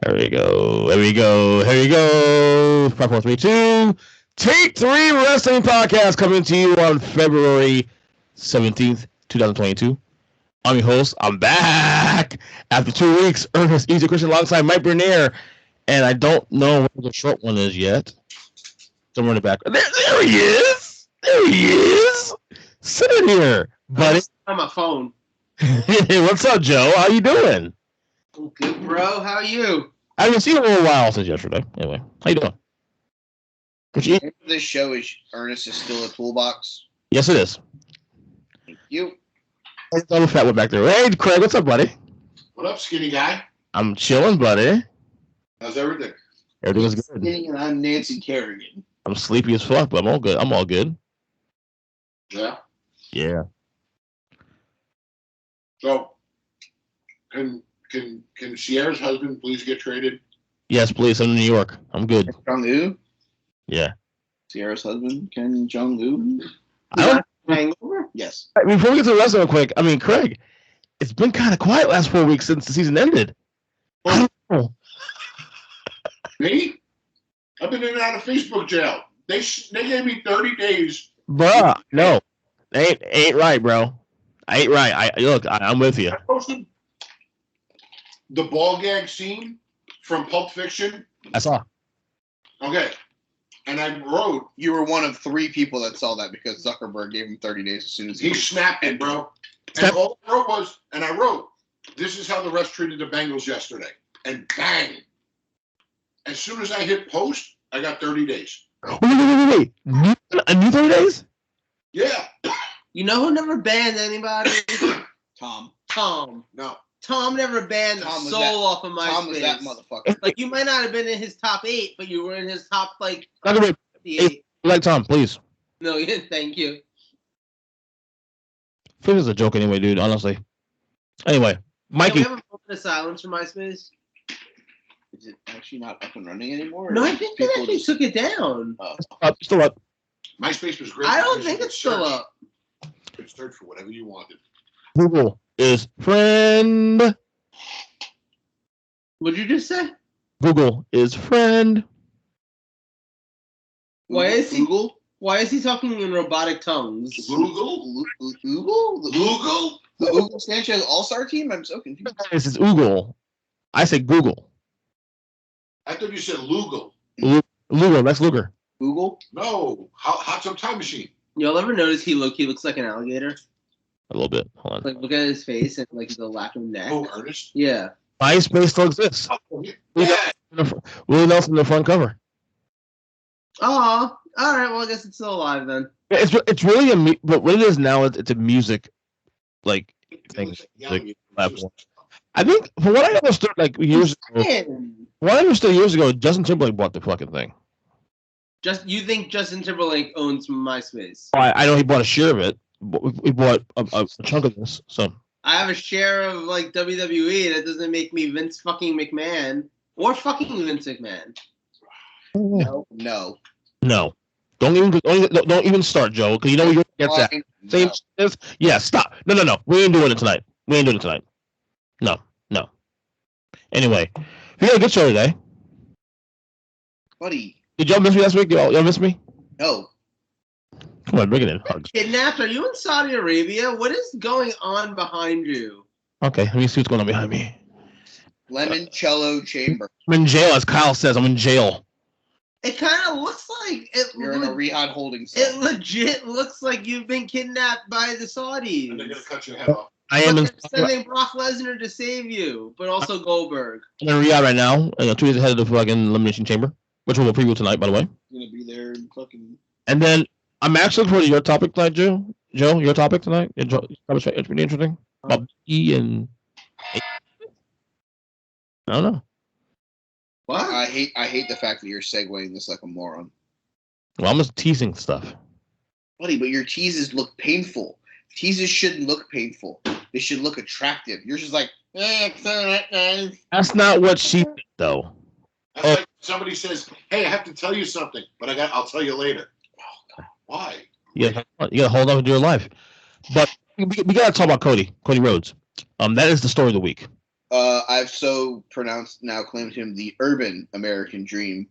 There we go. Here we go. 5, 4, 3, 2. Take 3 Wrestling Podcast coming to you on February 17th, 2022. I'm your host. I'm back after 2 weeks. Earnest Christian alongside Mike Bernier. And I don't know what the short one is yet. Somewhere in the back. There he is. There he is. Sitting here. Buddy. On my phone. Hey, what's up, Joe? How you doing? I'm good, bro. How are you? I haven't seen you in a little while since yesterday. Anyway, how you doing? This show is Ernest is still a toolbox. Yes, it is. Thank you. Double fat one back there. Hey, Craig, what's up, buddy? What up, skinny guy? I'm chilling, buddy. How's everything? Everything's good. Skinny and I'm Nancy Kerrigan. I'm sleepy as fuck, but I'm all good. I'm all good. Yeah. Yeah. So, can Sierra's husband please get traded? Yes, please. I'm in New York. I'm good. Jong-Lu? Yeah. Sierra's husband, Ken Jong-Lu? Hangover? Yes. Before we get to the rest real quick, I mean, Craig, it's been kind of quiet last 4 weeks since the season ended. I don't know. Me? I've been in and out of Facebook jail. They gave me 30 days. Bruh, no. Ain't right, bro. I ain't right. I'm with you. I posted the ball gag scene from Pulp Fiction. I saw. Okay. And I wrote. You were one of 3 people that saw that because Zuckerberg gave him 30 days as soon as He snapped it, bro. And all I wrote was, I wrote, this is how the refs treated the Bengals yesterday. And bang. As soon as I hit post, I got 30 days. Wait. A new 30 days? Yeah. You know who never banned anybody? Tom. No. Tom never banned the soul off of MySpace. Tom was that motherfucker. Like, you might not have been in his top 8, but you were in his top, like, 58. Like Tom, please. No, thank you. This is a joke anyway, dude, honestly. Anyway, Mikey. Can we have a moment of silence for MySpace? Is it actually not up and running anymore? No, I think they actually took it down. Still up. MySpace was great. I don't think it's still up. You could search for whatever you wanted. Google is friend. What'd you just say? Google is friend. Why is he? Google? Why is he talking in robotic tongues? Google? Google? Google? The Google Sanchez All-Star team? I'm so confused. This is Google. I say Google. I thought you said Lugal. Luger, that's Luger. Google? No. Hot Tub Time Machine. Y'all ever notice he looks like an alligator? A little bit. Hold on. Like, look at his face and, like, the lack of neck. Oh, Ernest? Yeah. MySpace still exists. Oh, yeah. Willie Nelson in the front cover. Oh, all right. Well, I guess it's still alive then. Yeah, it's really but what it is now, it's a music like thing. Like, platform. I think from what I understood like years ago, Justin Timberlake bought the fucking thing. You think Justin Timberlake owns MySpace? Oh, I know he bought a share of it. We bought a chunk of this. So I have a share of like WWE. That doesn't make me Vince fucking McMahon or fucking Vince McMahon. No. Don't even start, Joe, because you know you're gonna get that. Same. Yeah, stop. No. We ain't doing it tonight. No. Anyway, we had a good show today. Buddy. Did y'all miss me last week? Y'all miss me? No. Come on, bring it in. Hugs. Kidnapped? Are you in Saudi Arabia? What is going on behind you? Okay, let me see what's going on behind me. Limoncello Chamber. I'm in jail, as Kyle says. I'm in jail. It kind of looks like you're in a Riyadh holding cell. It legit looks like you've been kidnapped by the Saudis. And they're going to cut your head off. I am sending Brock Lesnar to save you, but also Goldberg. I'm in Riyadh right now, 2 days ahead of the fucking Elimination Chamber, which we'll preview tonight, by the way. You're going to be there and fucking... And then I'm actually looking for your topic tonight, Joe. Joe, your topic tonight? It's pretty interesting. About E and... I don't know. What? I hate the fact that you're segueing this like a moron. Well, I'm just teasing stuff. Buddy, but your teases look painful. Teases shouldn't look painful. They should look attractive. You're just like, That's not what she did, though. That's like somebody says, hey, I have to tell you something, but I'll tell you later. Oh, God. Why? You gotta hold on to your life. But we gotta talk about Cody Rhodes. That is the story of the week. I've so claimed him the urban American dream.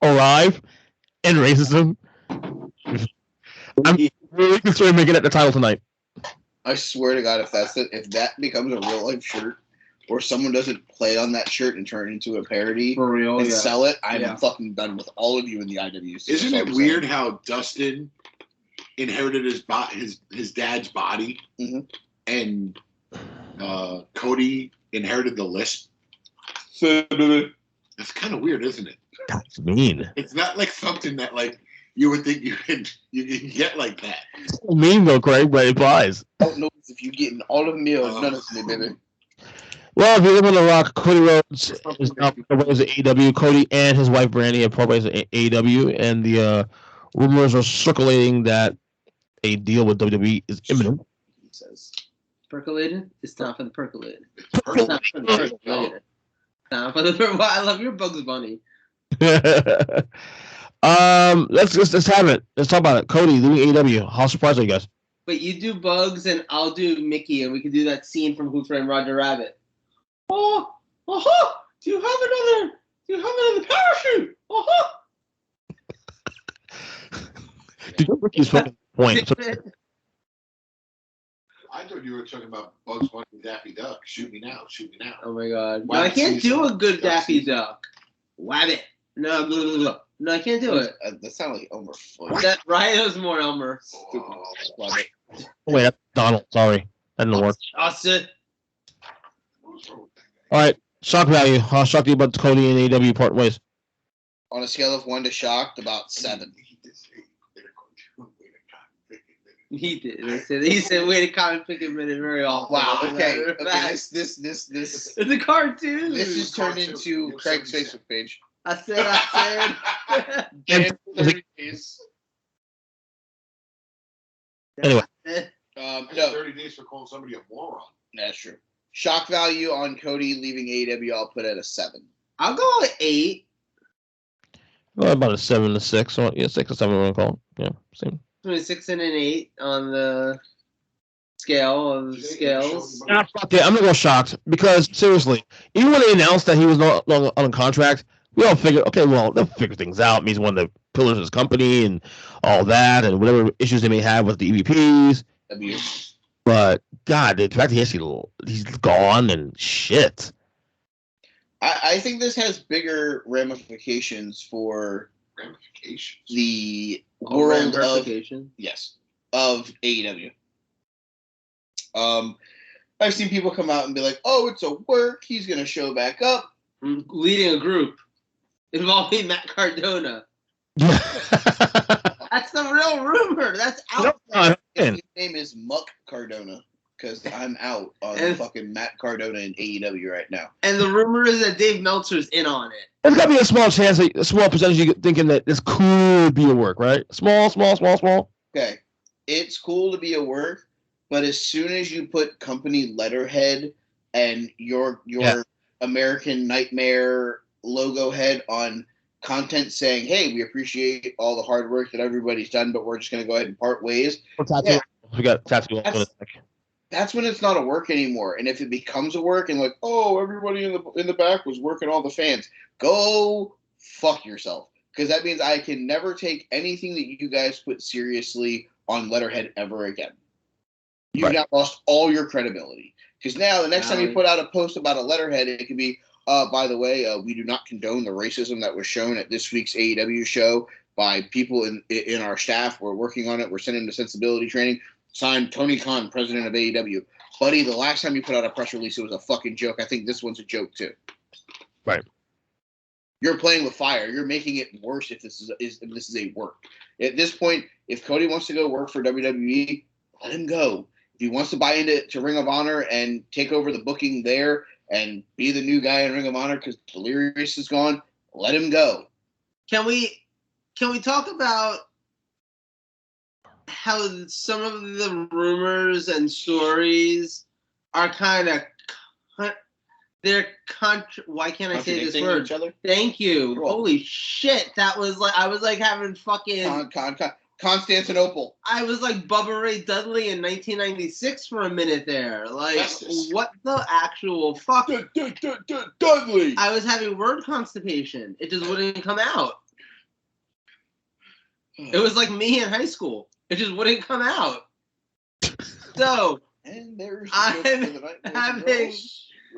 Alive and racism. I'm really considering making it the title tonight. I swear to God, if that becomes a real life shirt, or someone doesn't play on that shirt and turn it into a parody For real, and yeah. sell it, I'm fucking done with all of you in the IWC. Isn't it weird how Dustin inherited his dad's body, and Cody inherited the lisp? That's kind of weird, isn't it? That's mean. It's not like something that like you would think you can get like that. It's mean though, Craig, but it applies. I don't know if you're getting all of me or none of me, baby. Well, if you live on the rock, Cody Rhodes is now part ways at AEW. Cody and his wife Brandy have part ways at AEW, and the rumors are circulating that a deal with WWE is imminent. He says, "Percolated? It's time for the percolated. It's time for the percolated. Time for the I love your Bugs Bunny." Let's have it. Let's talk about it. Cody leaving AEW. How surprised are you guys? But you do Bugs and I'll do Mickey, and we can do that scene from Who Framed Roger Rabbit. Oh, do you have another parachute? Did you Ricky's fucking point? I thought you were talking about Bugs Bunny and Daffy Duck. Shoot me now. Oh my God! No, I can't do a good Daffy Duck. Wabbit. No, blah, blah, blah. No, I can't do it. That sounded like Elmer Fudd. That right? It was more Elmer. Wait, that's Donald. Sorry, that didn't work. Austin. All right, shock value. How shocked are you about Cody and AEW part ways? On a scale of 1 to shocked, about 7. He did. He said, "Wait a comic pick a minute." Very often. Wow. Okay. This. It's a cartoon. This just turned into Craig's Facebook page. I said. Anyway. No. 30 days for calling somebody a moron. That's true. Shock value on Cody leaving AEW, I'll put at a 7. I'll go at 8. Well, about a 7 to 6. So, yeah, 6 or 7. We're gonna call it. Yeah, same. Between 6 and an 8 on the scale of scales. Nah, fuck it. I'm gonna go shocked because seriously, even when they announced that he was not on a contract, we all figured, okay, well, they'll figure things out. He's one of the pillars of his company and all that, and whatever issues they may have with the EVPs. But God, the fact that he's gone and shit. I think this has bigger ramifications for the world of AEW. I've seen people come out and be like, "Oh, it's a work. He's going to show back up." Leading a group involving Matt Cardona. That's the real rumor. That's out there. His name is Muck Cardona because I'm out on fucking Matt Cardona in AEW right now. And the rumor is that Dave Meltzer's in on it. There's got to be a small chance, a small percentage you thinking that this could be a work, right? Small. Okay. It's cool to be a work, but as soon as you put company letterhead and your American Nightmare logo head on content saying, "Hey, we appreciate all the hard work that everybody's done, but we're just going to go ahead and part ways." We got tattoo. That's when it's not a work anymore. And if it becomes a work and like, "Oh, everybody in the back was working all the fans," go fuck yourself. Because that means I can never take anything that you guys put seriously on letterhead ever again. You've now lost all your credibility. Because now the next time you put out a post about a letterhead, it could be, by the way, we do not condone the racism that was shown at this week's AEW show by people in our staff. We're working on it. We're sending to sensibility training. Signed, Tony Khan, president of AEW. Buddy, the last time you put out a press release, it was a fucking joke. I think this one's a joke, too. Right. You're playing with fire. You're making it worse if this is a work. At this point, if Cody wants to go work for WWE, let him go. If he wants to buy into Ring of Honor and take over the booking there and be the new guy in Ring of Honor because Delirious is gone, let him go. Can we talk about how some of the rumors and stories are kind of why can't I say this word? Thank you. Cool. Holy shit. That was like, I was like having fucking Constantinople. I was like Bubba Ray Dudley in 1996 for a minute there. Like, Festus. what the actual fuck? Dudley. I was having word constipation. It just wouldn't come out. It was like me in high school. It just wouldn't come out. So, And there's I'm having.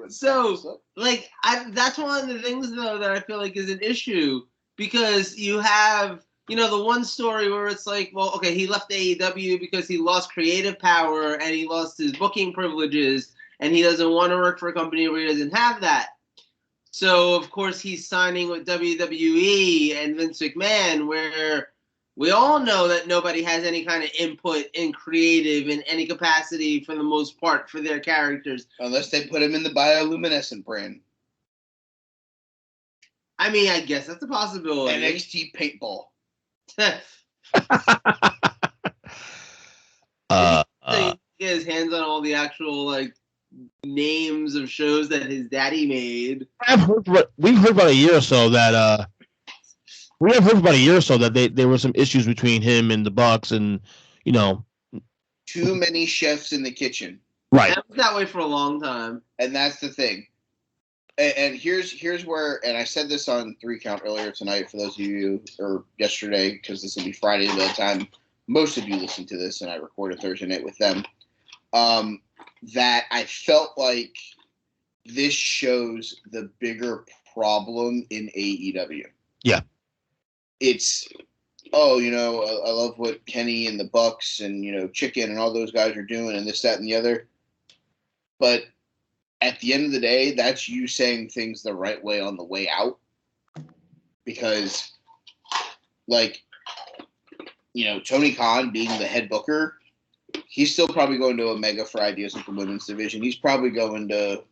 So, so like, that's one of the things, though, that I feel like is an issue. Because you have, you know, the one story where it's like, well, okay, he left AEW because he lost creative power and he lost his booking privileges and he doesn't want to work for a company where he doesn't have that. So, of course, he's signing with WWE and Vince McMahon, where we all know that nobody has any kind of input in creative in any capacity for the most part for their characters. unless they put him in the bioluminescent brand. I mean, I guess that's a possibility. NXT paintball. He get his hands on all the actual like names of shows that his daddy made. We've heard about a year or so that there were some issues between him and the Bucks, and you know, Too many chefs in the kitchen. right? That was that way for a long time. And that's the thing. And here's where, and I said this on 3 Count earlier tonight for those of you, or yesterday, because this will be Friday by the time most of you listen to this, and I recorded Thursday night with them, that I felt like this shows the bigger problem in AEW. Yeah. It's, I love what Kenny and the Bucks and, Chicken and all those guys are doing and this, that, and the other. But at the end of the day, that's you saying things the right way on the way out. Because, Tony Khan being the head booker, he's still probably going to Omega for ideas with the women's division. He's probably going to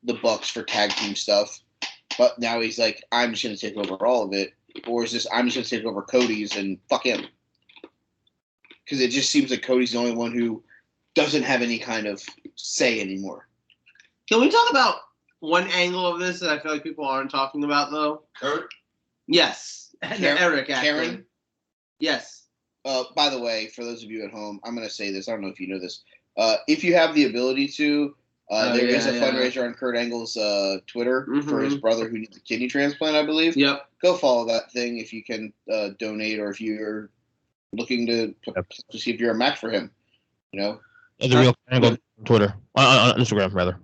the Bucks for tag team stuff. But now he's like, I'm just going to take over all of it. Or is this, I'm just going to take over Cody's and fuck him. Because it just seems like Cody's the only one who doesn't have any kind of say anymore. Can we talk about one angle of this that I feel like people aren't talking about, though? Kurt? Yes. Eric, actually. Karen? Yes. By the way, for those of you at home, I'm going to say this. I don't know if you know this. If you have the ability to, there is a fundraiser on Kurt Angle's Twitter for his brother who needs a kidney transplant, I believe. Yep. Go follow that thing if you can donate, or if you're looking to see if you're a match for him. The real Angle on Twitter, on Instagram rather.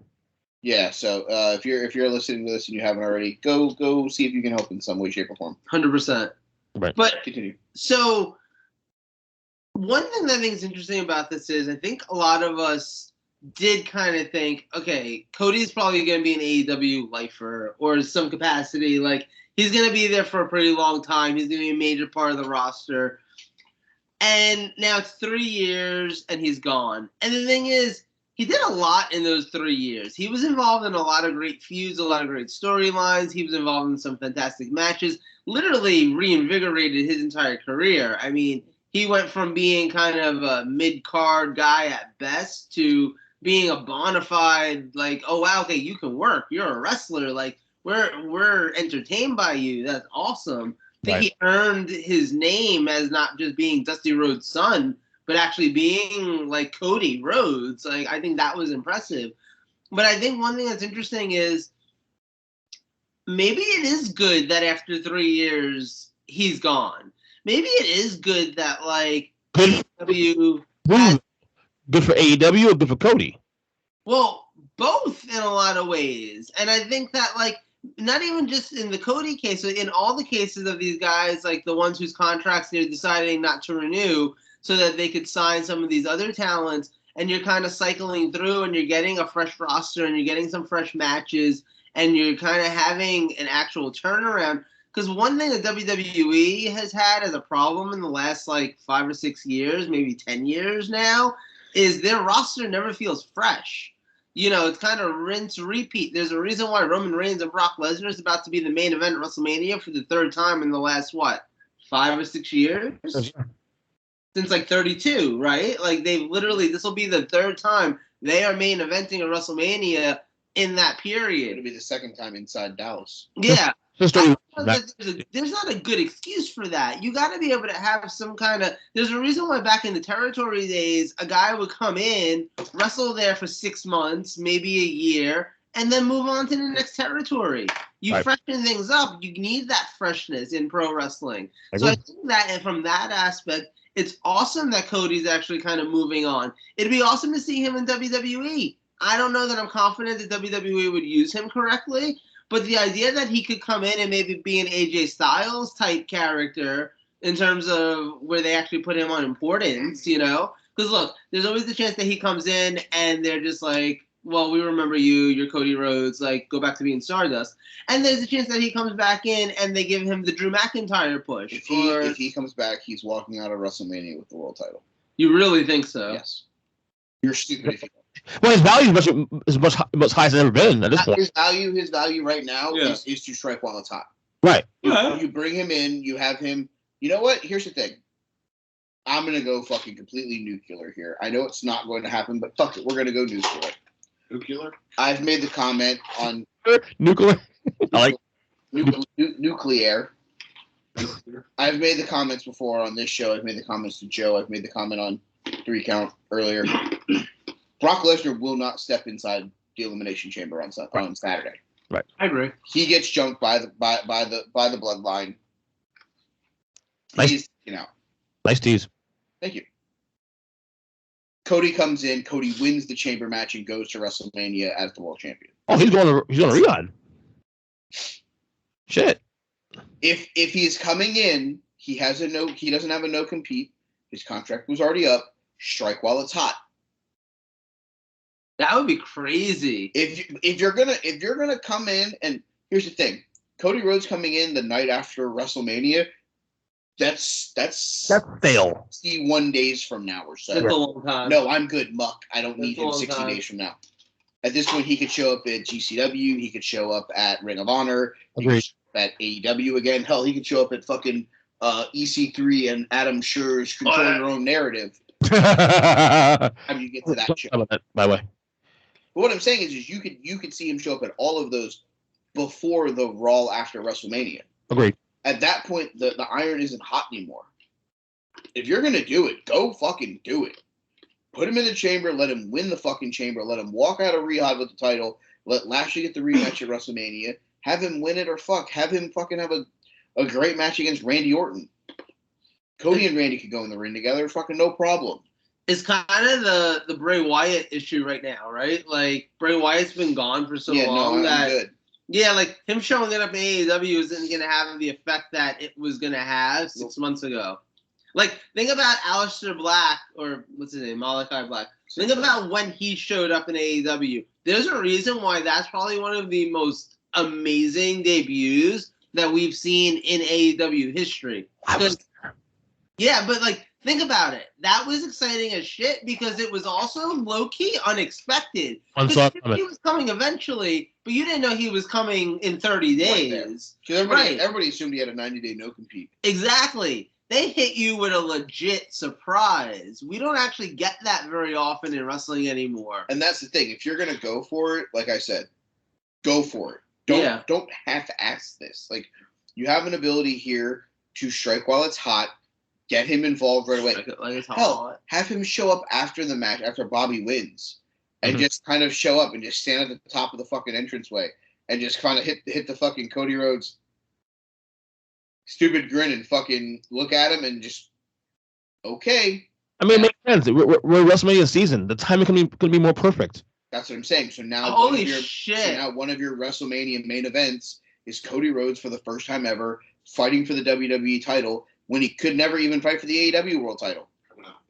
Yeah. So if you're listening to this and you haven't already, go see if you can help in some way, shape, or form. 100%. Right. But Continue. So one thing that I think is interesting about this is I think a lot of us did kind of think, okay, Cody's probably going to be an AEW lifer or some capacity. Like, he's going to be there for a pretty long time. He's going to be a major part of the roster. And now it's 3 years and he's gone. And the thing is, he did a lot in those 3 years. He was involved in a lot of great feuds, a lot of great storylines. He was involved in some fantastic matches, literally reinvigorated his entire career. I mean, he went from being kind of a mid-card guy at best to being a bona fide, like, oh, wow, okay, you can work. You're a wrestler. Like, we're entertained by you. That's awesome. I think he earned his name as not just being Dusty Rhodes' son, but actually being like Cody Rhodes. Like, I think that was impressive. But I think one thing that's interesting is maybe it is good that after 3 years he's gone. Maybe it is good that like AEW good for AEW or good for Cody? Well, both in a lot of ways. And I think that like not even just in the Cody case, but in all the cases of these guys, like the ones whose contracts they're deciding not to renew so that they could sign some of these other talents, and you're kind of cycling through and you're getting a fresh roster and you're getting some fresh matches and you're kind of having an actual turnaround. Because one thing that WWE has had as a problem in the last like 5 or 6 years, maybe 10 years now, is their roster never feels fresh. It's kind of rinse, repeat. There's a reason why Roman Reigns and Brock Lesnar is about to be the main event at WrestleMania for the 3rd time in the last, 5 or 6 years? Since like 32, right? Like they've literally, this will be the 3rd time they are main eventing at WrestleMania in that period. It'll be the 2nd time inside Dallas. Yeah. The story. There's not a good excuse for that. You got to be able to have some kind of. There's a reason why back in the territory days, a guy would come in, wrestle there for 6 months, maybe a year, and then move on to the next territory. You freshen things up. You need that freshness in pro wrestling. So I think that from that aspect, it's awesome that Cody's actually kind of moving on. It'd be awesome to see him in WWE. I don't know that I'm confident that WWE would use him correctly. But the idea that he could come in and maybe be an AJ Styles type character in terms of where they actually put him on importance, Because look, there's always the chance that he comes in and they're just like, well, we remember you, you're Cody Rhodes, like, go back to being Stardust. And there's a chance that he comes back in and they give him the Drew McIntyre push. If he comes back, he's walking out of WrestleMania with the world title. You really think so? Yes. You're stupid if you Well, his value is much high as it's ever been at this point. His value right now is to strike while it's hot. Right. You bring him in, you have him. You know what? Here's the thing. I'm gonna go fucking completely nuclear here. I know it's not going to happen, but fuck it, we're gonna go nuclear. Nuclear? I've made the comment on nuclear. I like nuclear. I've made the comments before on this show. I've made the comments to Joe. I've made the comment on 3 Count earlier. Brock Lesnar will not step inside the Elimination Chamber on Saturday. Right, I agree. He gets jumped by the bloodline. Nice, nice tease. Thank you. Cody comes in. Cody wins the chamber match and goes to WrestleMania as the world champion. Oh, he's going to Riyadh. Shit. If he's coming in, he doesn't have a no compete. His contract was already up. Strike while it's hot. That would be crazy. If you're gonna come in, and here's the thing, Cody Rhodes coming in the night after WrestleMania, that's fail. 61 days from now or so. That's a long time. No, I'm good, Muck. I don't need him 60 time. days from now. At this point, he could show up at GCW. He could show up at Ring of Honor. Agreed. At AEW again. Hell, he could show up at fucking EC3 and Adam Scherr's Controlling Your Own Narrative. How do you get to that show? By the way. But what I'm saying is you could see him show up at all of those before the Raw after WrestleMania. Agreed. At that point, the iron isn't hot anymore. If you're gonna do it, go fucking do it. Put him in the chamber, let him win the fucking chamber, let him walk out of Riyadh with the title, let Lashley get the rematch at WrestleMania, have him win it or have him fucking have a great match against Randy Orton. Cody and Randy could go in the ring together, fucking no problem. It's kind of the Bray Wyatt issue right now, right? Like, Bray Wyatt's been gone for so long that... Good. Yeah, like, him showing it up in AEW isn't going to have the effect that it was going to have 6 months ago. Like, think about Aleister Black, or what's his name, Malachi Black. Think about when he showed up in AEW. There's a reason why that's probably one of the most amazing debuts that we've seen in AEW history. Yeah, but, like, think about it. That was exciting as shit because it was also low-key unexpected. He was coming eventually, but you didn't know he was coming in 30 days. Everybody assumed he had a 90-day no-compete. Exactly. They hit you with a legit surprise. We don't actually get that very often in wrestling anymore. And that's the thing. If you're going to go for it, like I said, go for it. Don't have to ask this. Like, you have an ability here to strike while it's hot. Get him involved right away. Hell, have him show up after the match, after Bobby wins, and just kind of show up and just stand at the top of the fucking entranceway and just kind of hit the fucking Cody Rhodes stupid grin and fucking look at him and just, okay. I mean, it makes sense. We're WrestleMania season. The timing can be more perfect. That's what I'm saying. So now, holy shit! So now one of your WrestleMania main events is Cody Rhodes for the first time ever fighting for the WWE title when he could never even fight for the AEW world title.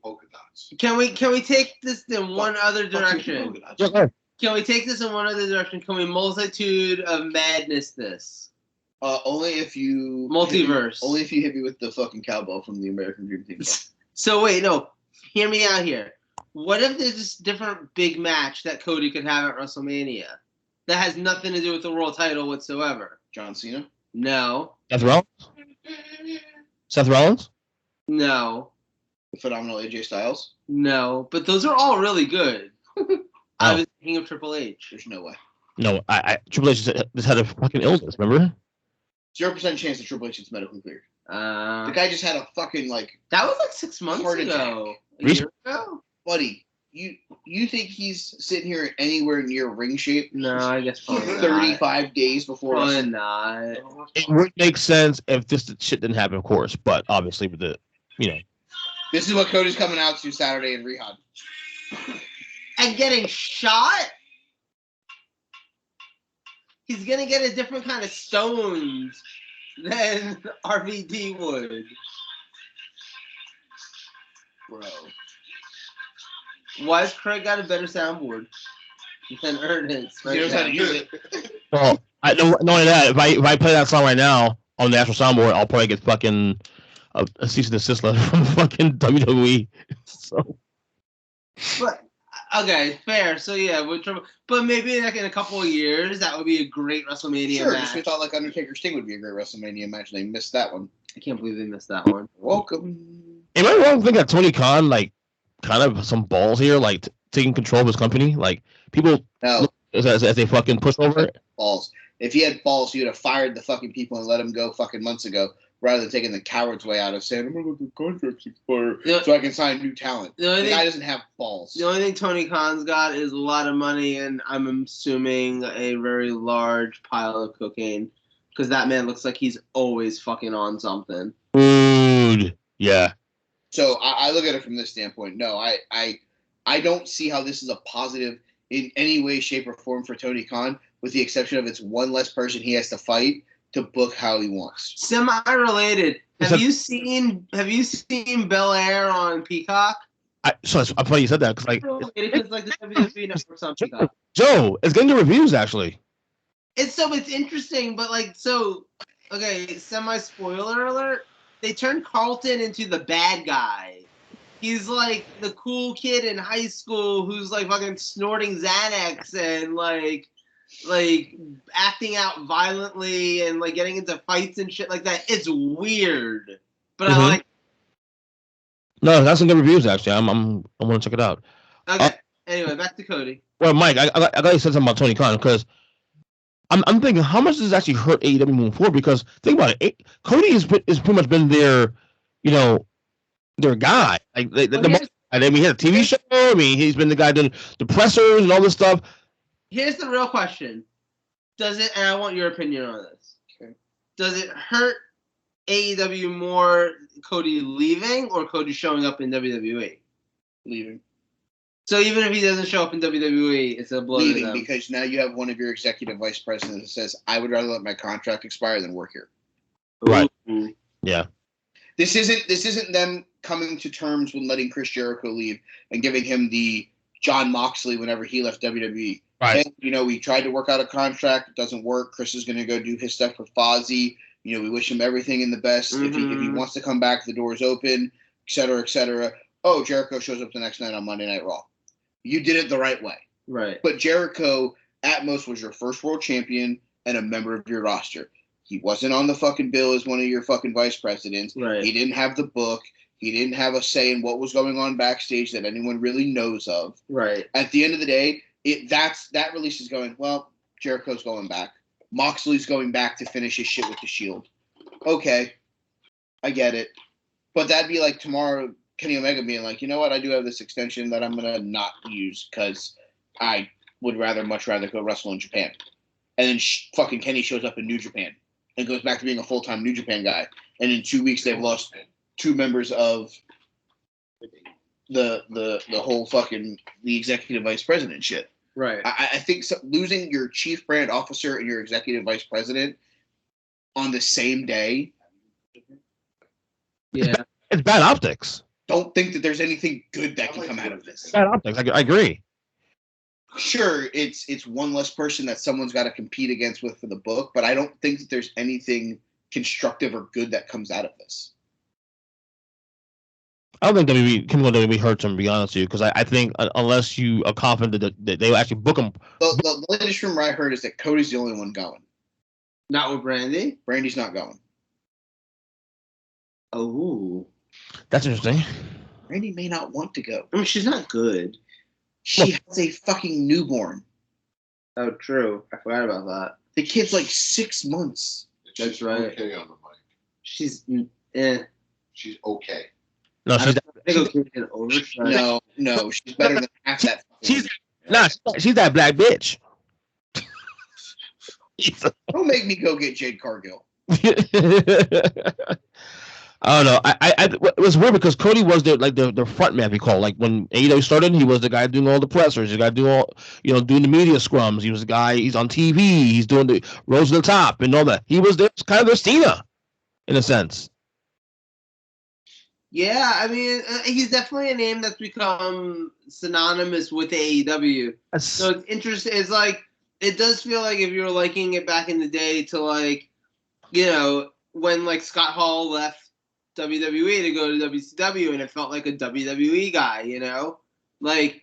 Polka dots. Can we take this in one other direction? Can we take this in one other direction? Can we multitude of madness this? Only if you multiverse. Only if you hit me with the fucking cowbell from the American Dream Team. So wait, no. Hear me out here. What if there's this different big match that Cody could have at WrestleMania that has nothing to do with the world title whatsoever? John Cena? No. Seth Rollins? No. The phenomenal AJ Styles? No. But those are all really good. I was thinking of Triple H. There's no way. No, Triple H just had a fucking illness, remember? 0% chance that Triple H gets medically cleared. The that guy just had a fucking was like 6 months heart ago. A attack. year ago? buddy. You think he's sitting here anywhere near ring shape? No, I guess probably not. 35 days before Probably WrestleMania. not. It would make sense if this shit didn't happen, of course. But obviously, with the, This is what Cody's coming out to Saturday in Rehab. And getting shot? He's gonna get a different kind of stones than RVD would. Bro. Why has Craig got a better soundboard than Ernest? He knows how to use it. well, not only that, if I play that song right now on the actual soundboard, I'll probably get fucking a cease and desist letter from fucking WWE. So, But okay, fair. So yeah, but maybe like in a couple of years, that would be a great WrestleMania Sure, match. just we thought like Undertaker Sting would be a great WrestleMania match, and they missed that one. I can't believe they missed that one. Welcome. am I wrong to think that Tony Khan kind of some balls here, taking control of his company? Like people No. as they fucking push over it. Balls. If he had balls, he would have fired the fucking people and let him go fucking months ago, rather than taking the coward's way out of saying, I'm going to let the contracts expire so I can sign new talent. The guy doesn't have balls. The only thing Tony Khan's got is a lot of money, and I'm assuming a very large pile of cocaine, because that man looks like he's always fucking on something. Dude. Yeah. So I look at it from this standpoint. No, I don't see how this is a positive in any way, shape, or form for Tony Khan, with the exception of it's one less person he has to fight to book how he wants. Semi-related. Have you seen Bel Air on Peacock? I'm funny you said that because Because the WWE network's on Peacock. Joe, it's getting the reviews actually. It's interesting, but okay, semi-spoiler alert. They turned Carlton into the bad guy. He's like the cool kid in high school who's fucking snorting Xanax and acting out violently and getting into fights and shit like that. It's weird, but I like. No, that's some good reviews actually. I want to check it out. Okay. Anyway, back to Cody. Well, Mike, I got you said something about Tony Khan because I'm thinking how much does this actually hurt AEW moving forward? Because think about it, Cody has pretty much been their guy. And then we had a TV show. I mean, he's been the guy doing the pressers and all this stuff. Here's the real question: does it? And I want your opinion on this. Okay. Does it hurt AEW more Cody leaving or Cody showing up in WWE? Leaving. So even if he doesn't show up in WWE, it's a blow to them. Leaving because now you have one of your executive vice presidents that says, "I would rather let my contract expire than work here." Right. Ooh. Yeah. This isn't them coming to terms with letting Chris Jericho leave and giving him the John Moxley whenever he left WWE. Right. And, we tried to work out a contract. It doesn't work. Chris is going to go do his stuff with Fozzy. We wish him everything in the best. Mm-hmm. If he wants to come back, the door's open, et cetera, et cetera. Oh, Jericho shows up the next night on Monday Night Raw. You did it the right way. Right. But Jericho, at most, was your first world champion and a member of your roster. He wasn't on the fucking bill as one of your fucking vice presidents. Right. He didn't have the book. He didn't have a say in what was going on backstage that anyone really knows of. Right. At the end of the day, that release is going, well, Jericho's going back. Moxley's going back to finish his shit with the Shield. Okay. I get it. But that'd be like tomorrow, Kenny Omega being like, you know what, I do have this extension that I'm going to not use because I would much rather go wrestle in Japan. And then fucking Kenny shows up in New Japan and goes back to being a full-time New Japan guy. And in 2 weeks, they've lost 2 members of the whole fucking the executive vice president shit. Right. I think losing your chief brand officer and your executive vice president on the same day. Yeah. It's bad optics. Don't think that there's anything good that can come out of this. Bad optics. I agree. Sure, it's one less person that someone's got to compete against with for the book, but I don't think that there's anything constructive or good that comes out of this. I don't think WWE hurts him, to be honest with you, because I think unless you are confident that they will actually book him. The latest rumor I heard is that Cody's the only one going. Not with Brandy? Brandy's not going. Oh. That's interesting. Brandy may not want to go. I mean, she's not good. She has a fucking newborn. Oh, true. I forgot about that. The kid's like 6 months. That's She's right. okay on the mic. She's She's okay. No, she's No, she's better than half that. she's that black bitch. Don't make me go get Jade Cargill. I don't know. It was weird because Cody was the front man, we call. Like when AEW started, he was the guy doing all the pressers. He got doing all, doing the media scrums. He was the guy. He's on TV. He's doing the Rose to the Top and all that. He was kind of their Cena, in a sense. Yeah, I mean, he's definitely a name that's become synonymous with AEW. So it's interesting. It's like, it does feel like if you were liking it back in the day to when like Scott Hall left WWE to go to WCW and it felt like a WWE guy, Like,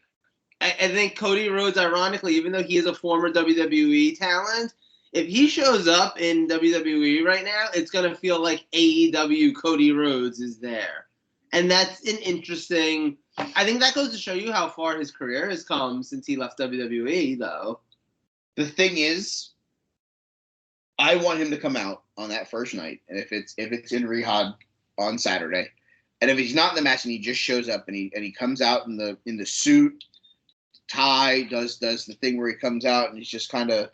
I think Cody Rhodes, ironically, even though he is a former WWE talent, if he shows up in WWE right now, it's going to feel like AEW Cody Rhodes is there. And that's an interesting. I think that goes to show you how far his career has come since he left WWE, though. The thing is, I want him to come out on that first night, and if it's in Rehab on Saturday, and if he's not in the match and he just shows up and he comes out in the suit, tie, does the thing where he comes out and he's just kind of,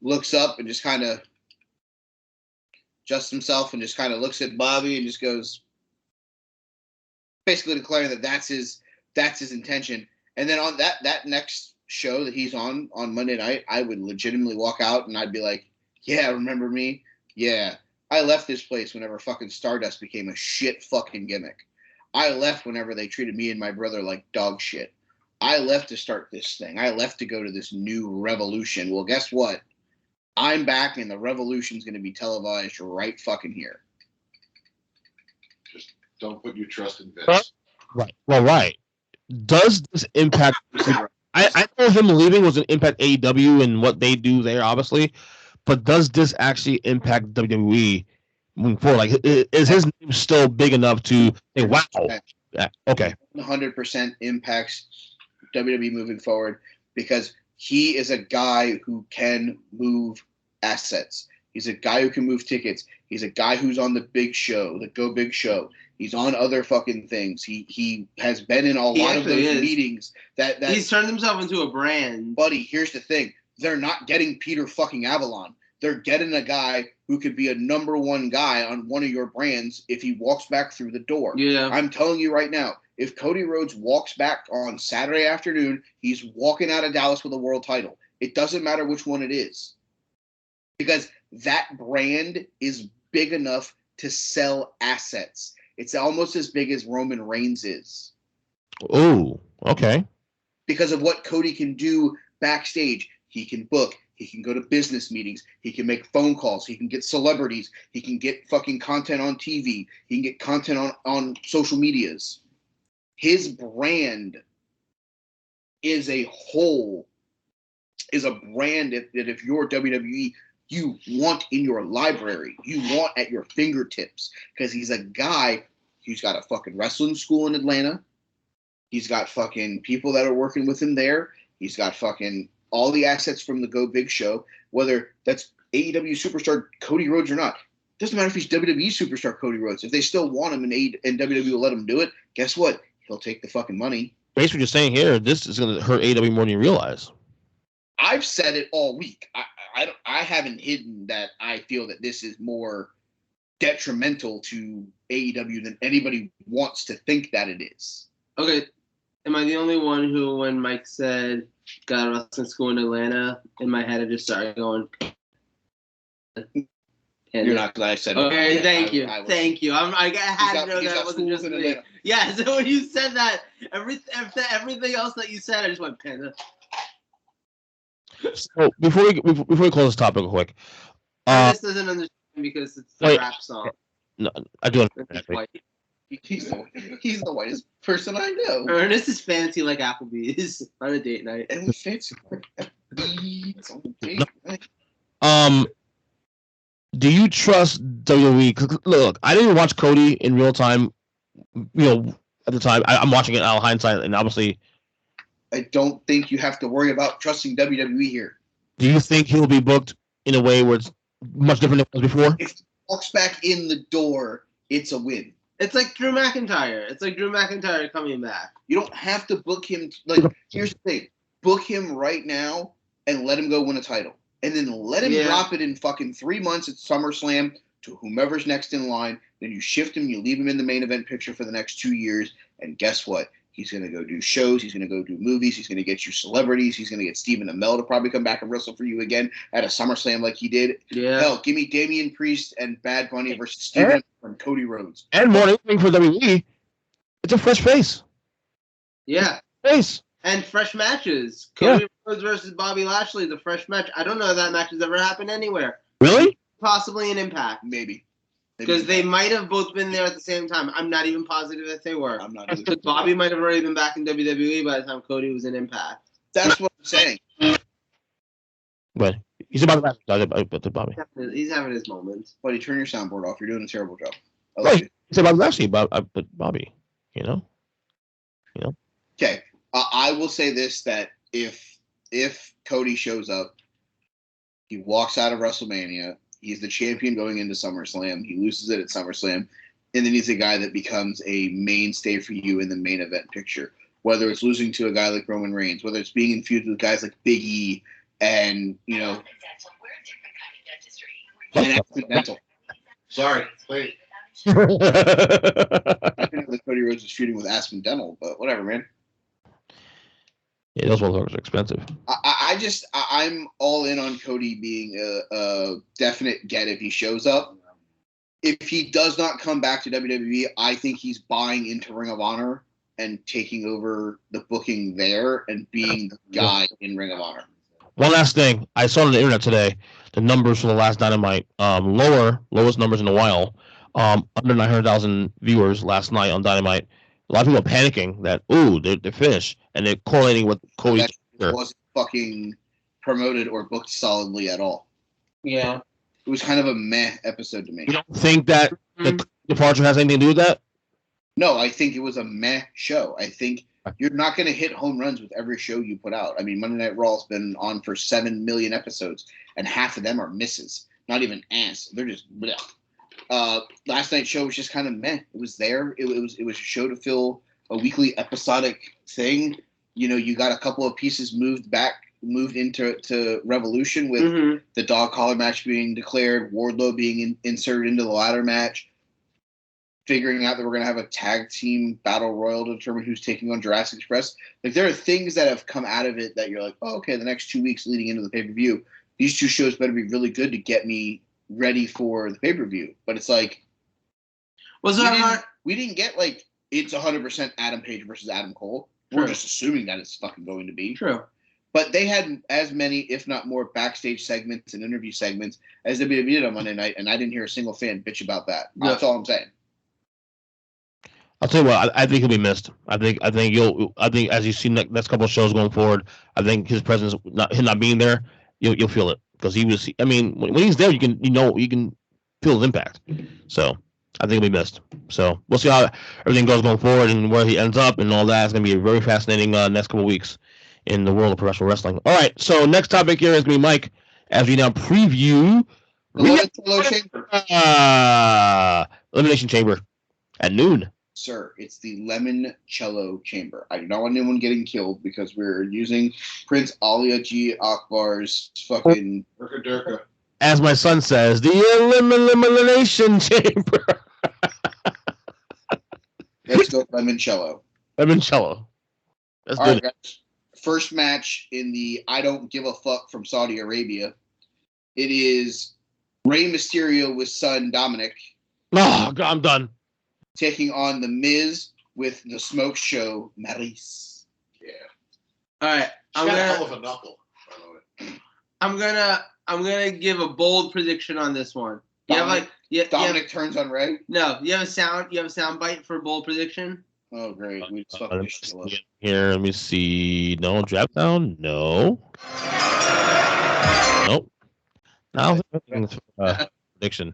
looks up and just kind of adjusts himself and just kind of looks at Bobby and just goes. Basically declaring that that's his intention, and then on that next show that he's on Monday night, I would legitimately walk out and I'd be like, "Yeah, remember me? Yeah, I left this place whenever fucking Stardust became a shit fucking gimmick. I left whenever they treated me and my brother like dog shit. I left to start this thing. I left to go to this new revolution. Well, guess what? I'm back, and the revolution's going to be televised right fucking here." Don't put your trust in Vince. Right. Well, right. Does this impact? I know him leaving was an impact AEW and what they do there, obviously, but does this actually impact WWE moving forward? Like, is his name still big enough to say, "Wow"? Yeah, okay. 100% impacts WWE moving forward because he is a guy who can move assets. He's a guy who can move tickets. He's a guy who's on the big show, the Go Big Show. He's on other fucking things. He has been in a lot of those meetings that he's turned himself into a brand. Buddy, here's the thing. They're not getting Peter fucking Avalon. They're getting a guy who could be a number one guy on one of your brands if he walks back through the door. Yeah. I'm telling you right now, if Cody Rhodes walks back on Saturday afternoon, he's walking out of Dallas with a world title. It doesn't matter which one it is. Because that brand is big enough to sell assets. It's almost as big as Roman Reigns is. Oh, okay. Because of what Cody can do backstage. He can book. He can go to business meetings. He can make phone calls. He can get celebrities. He can get fucking content on TV. He can get content on social medias. His brand is a brand that if you're WWE, you want in your library, you want at your fingertips, because he's a guy who's got a fucking wrestling school in Atlanta. He's got fucking people that are working with him there. He's got fucking all the assets from the Go Big Show, whether that's AEW superstar Cody Rhodes or not. Doesn't matter if he's WWE superstar Cody Rhodes. If they still want him and WWE will let him do it, guess what? He'll take the fucking money. Basically, what you're saying here, this is going to hurt AEW more than you realize. I've said it all week. I haven't hidden that I feel that this is more detrimental to AEW than anybody wants to think that it is. Okay, am I the only one who, when Mike said got a wrestling school in Atlanta, in my head I just started going. You're not glad I said it. Okay, thank you. Thank you. I had to know that it wasn't just me. Yeah, so when you said that, everything else that you said, I just went Panda. So before we close this topic real quick, Ernest doesn't understand because it's the rap song. No, I do understand. He's the whitest person I know. Ernest is fancy like Applebee's on a date night. And fancy like Applebee's on a date night. Do you trust WWE? 'Cause look, I didn't watch Cody in real time. At the time, I'm watching it out of hindsight, and obviously. I don't think you have to worry about trusting WWE here. Do you think he'll be booked in a way where it's much different than it was before? If he walks back in the door, it's a win. It's like Drew McIntyre. It's like Drew McIntyre coming back. You don't have to book him. Like, here's the thing. Book him right now and let him go win a title. And then let him drop it in fucking 3 months at SummerSlam to whomever's next in line. Then you shift him. You leave him in the main event picture for the next 2 years. And guess what? He's going to go do shows. He's going to go do movies. He's going to get you celebrities. He's going to get Stephen Amell to probably come back and wrestle for you again at a SummerSlam like he did. Yeah. Hell, give me Damian Priest and Bad Bunny versus Stephen Amell and Cody Rhodes. And more than anything for WWE, it's a fresh face. Yeah. Face. And fresh matches. Cody Rhodes versus Bobby Lashley is a fresh match. I don't know if that match has ever happened anywhere. Really? Possibly an Impact. Maybe. Because they might have both been there at the same time. I'm not even positive that they were. I'm not Because Bobby might have already been back in WWE by the time Cody was in Impact. That's what I'm saying. But he's about to Bobby. He's having his moments. Buddy, turn your soundboard off. You're doing a terrible job. Right. He's about Lashley, but Bobby, you know? Okay. I will say this, that if Cody shows up, he walks out of WrestleMania, he's the champion going into SummerSlam, he loses it at SummerSlam, and then he's a guy that becomes a mainstay for you in the main event picture. Whether it's losing to a guy like Roman Reigns, whether it's being infused with guys like Big E and, you know, and Accidental. Sorry, wait. I didn't know that Cody Rhodes was feuding with Aspen Dental, but whatever, man. Yeah, those motherfuckers are expensive. I'm all in on Cody being a definite get if he shows up. If he does not come back to WWE, I think he's buying into Ring of Honor and taking over the booking there and being the guy in Ring of Honor. One last thing. I saw on the internet today the numbers for the last Dynamite. Lowest numbers in a while. Under 900,000 viewers last night on Dynamite. A lot of people are panicking that, they're finished. And they're correlating with Cody. That wasn't fucking promoted or booked solidly at all. Yeah. It was kind of a meh episode to me. You don't think that the departure has anything to do with that? No, I think it was a meh show. I think you're not going to hit home runs with every show you put out. I mean, Monday Night Raw's been on for 7 million episodes, and half of them are misses. Not even ants. They're just bleh. Last night's show was just kind of meh. It was there. It was a show to fill a weekly episodic thing. You know, you got a couple of pieces moved into Revolution with the dog collar match being declared, Wardlow being inserted into the ladder match, figuring out that we're going to have a tag team battle royal to determine who's taking on Jurassic Express. Like, there are things that have come out of it that you're like, oh, okay, the next 2 weeks leading into the pay-per-view, these two shows better be really good to get me ready for the pay-per-view. But it's like, we didn't get, like, it's 100% Adam Page versus Adam Cole. True. We're just assuming that it's fucking going to be. True. But they had as many, if not more, backstage segments and interview segments as WWE did on Monday night, and I didn't hear a single fan bitch about that. That's all I'm saying. I'll tell you what, I think he'll be missed. I think as you see next couple of shows going forward, I think his presence, him not being there, you'll feel it, because he was. I mean, when he's there, you can feel his impact. So I think he'll be missed. So we'll see how everything goes going forward and where he ends up and all that. It's going to be a very fascinating next couple of weeks in the world of professional wrestling. All right, so next topic here is going to be Mike, as we now preview Elimination Chamber at noon. Sir, it's the Limoncello Chamber. I do not want anyone getting killed because we're using Prince Alia G. Akbar's fucking Durka. As my son says, the Elimination Chamber. Let's go Limoncello. Limoncello. That's all good. Right, guys. First match in the I Don't Give a Fuck from Saudi Arabia. It is Rey Mysterio with son Dominic. Oh, God, I'm done. Taking on The Miz with the Smoke Show, Maryse. Yeah. All right. She's got a hell of a knuckle, by the way. I'm gonna give a bold prediction on this one. Dominic turns on Rey? No, you have a sound bite for a bold prediction? Oh great. We just fucking here, let me see. No, drop down? No. Nope. Now prediction.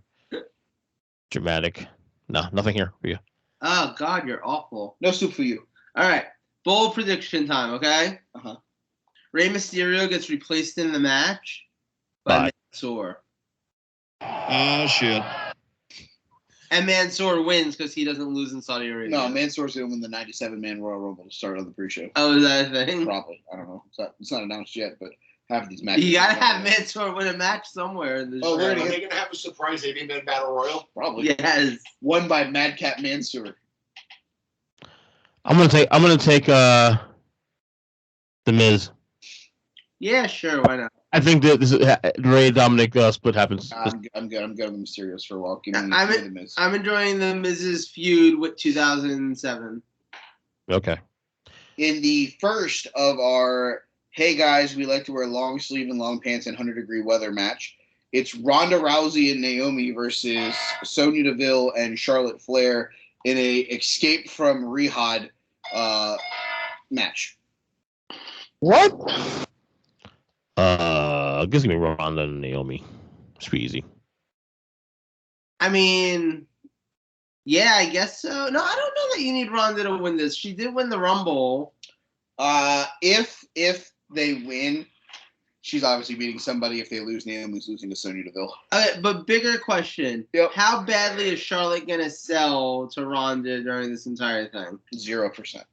Dramatic. No, nothing here for you. Oh God, you're awful. No soup for you. All right. Bold prediction time, okay? Uh-huh. Rey Mysterio gets replaced in the match by Mansoor. Oh, shit. And Mansoor wins because he doesn't lose in Saudi Arabia. No, Mansoor's going to win the 97-man Royal Rumble to start on the pre-show. Oh, is that a thing? Probably. I don't know. It's not announced yet, but half of these matches. You gotta have Mansoor win a match somewhere in the show. Oh, we're Are gonna they going to have a surprise 80-man battle royal? Probably. Yes. Won by Madcap Mansoor. I'm gonna take The Miz. Yeah, sure. Why not? I think that this is, Ray Dominic split happens. I'm good. I'm good with the Mysterios for a while. Give me the Miz. I'm enjoying the Miz's feud with 2007. Okay. In the first of our hey guys, we like to wear long sleeve and long pants and 100-degree weather match, it's Ronda Rousey and Naomi versus Sonya Deville and Charlotte Flair in a Escape from Rehab match. What? I guess give me Ronda and Naomi. Should be easy. I mean, yeah, I guess so. No, I don't know that you need Ronda to win this. She did win the Rumble. If they win, she's obviously beating somebody. If they lose, Naomi's losing to Sonya Deville. But bigger question. Yep. How badly is Charlotte going to sell to Ronda during this entire thing? 0%.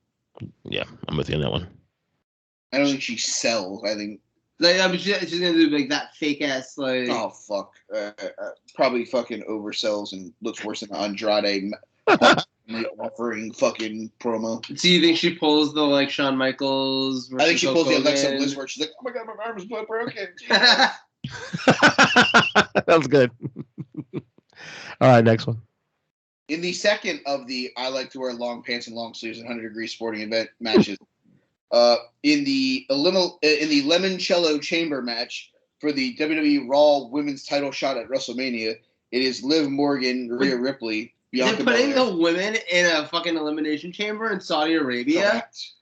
Yeah, I'm with you on that one. I don't think she sells. I think. Like, I mean, she's going to do like that fake ass, like. Oh, fuck. Probably fucking oversells and looks worse than Andrade offering fucking promo. So you think she pulls the like Shawn Michaels? I think she pulls the Alexa Hogan? Bliss where she's like, "Oh my god, my arm is broken." That was good. All right, next one. In the second of the I like to wear long pants and long sleeves and 100-degree sporting event matches, in the Limoncello Chamber match for the WWE Raw Women's Title shot at WrestleMania, it is Liv Morgan, Rhea Ripley, Bianca They're putting Belair. the women in a fucking elimination chamber in Saudi Arabia. Correct.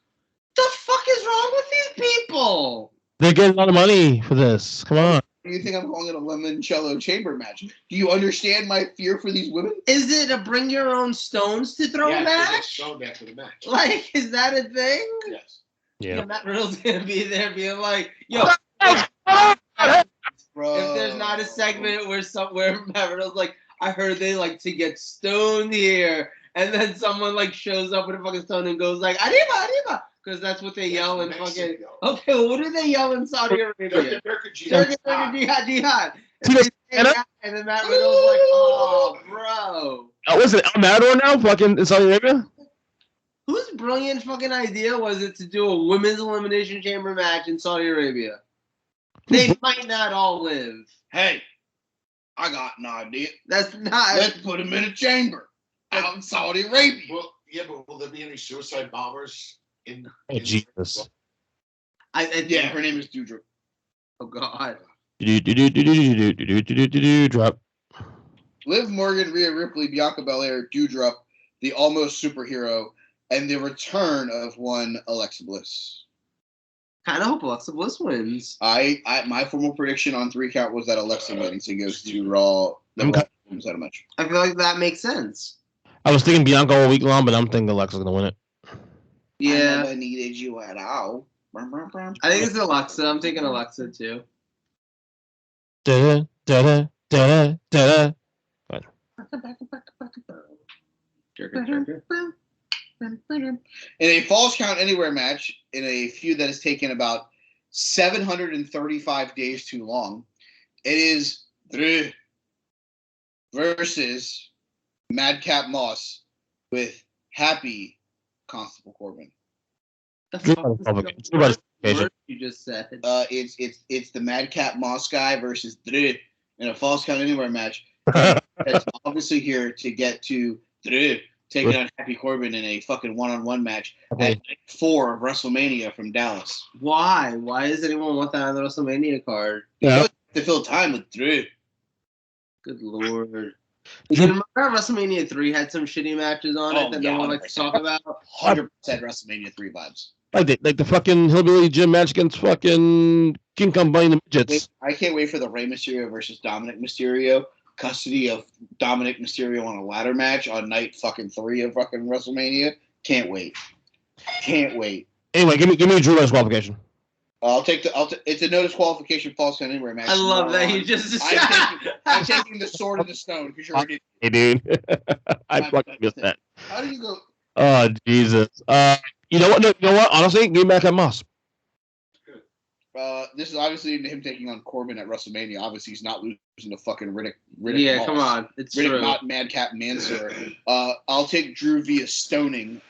The fuck is wrong with these people? They're getting a lot of money for this. Come on. Do you think I'm calling it a Limoncello Chamber match? Do you understand my fear for these women? Is it a bring your own stones to throw match? Stone after the match. Like, is that a thing? Yes. Yeah. Matt Riddle's gonna be there being like, yo, Bro. if there's not a segment where Matt Riddle's like, I heard they like to get stoned here, and then someone like shows up with a fucking stone and goes like, Arriba, Arriba, because that's what they yell in fucking. Okay, well, what do they yell in Saudi Arabia? Turkish jihad, jihad. And then Matt Riddle's like, oh, bro. Oh, was it El Matador now? Fucking in Saudi Arabia? Whose brilliant fucking idea was it to do a women's elimination chamber match in Saudi Arabia? They might not all live. Hey, I got an idea. That's not. Let's put them in a chamber out in Saudi Arabia. Well, yeah, but will there be any suicide bombers in? Oh, Jesus. Yeah, her name is Dewdrop. Oh, God. Drop. Liv Morgan, Rhea Ripley, Bianca Belair, Dewdrop, the almost superhero, and the return of one Alexa Bliss. Kind of hope Alexa Bliss wins. My formal prediction on 3 count was that Alexa wins and goes to Raw. The Raw Women's title match. I feel like that makes sense. I was thinking Bianca all week long, but I'm thinking Alexa's gonna win it. Yeah. I never needed you at all. I think it's Alexa. I'm taking Alexa too. Da da da da. In a Falls Count Anywhere match, in a feud that has taken about 735 days too long, it is Drew versus Madcap Moss with Happy Constable Corbin. The fuck is the word you just said? It's the Madcap Moss guy versus Drew in a Falls Count Anywhere match. That's obviously here to get to Drew taking on Happy Corbin in a fucking one-on-one match at night 4 of WrestleMania from Dallas. Why? Why does anyone want that on the WrestleMania card? Yeah. To fill time with Drew. Good lord. You remember how WrestleMania 3 had some shitty matches on it that no one likes to talk about? 100% WrestleMania 3 vibes. Like the fucking hillbilly gym match against fucking King Kong Bunny and the Midgets. I can't wait for the Rey Mysterio versus Dominic Mysterio. Custody of Dominic Mysterio on a ladder match on night fucking 3 of fucking WrestleMania. Can't wait. Can't wait. Anyway, give me a Drew Rose qualification. It's a no disqualification false count anywhere match. I love that you just. I'm taking the sword and the stone because you're an idiot. Hey, dude. I fucking missed that. How do you go? Oh, Jesus. You know what? No, you know what? Honestly, give me back that Moss. This is obviously him taking on Corbin at WrestleMania. Obviously, he's not losing to fucking Riddick. Yeah, Moss. come on. It's Riddick, true. not Madcap Mansoor. I'll take Drew via stoning.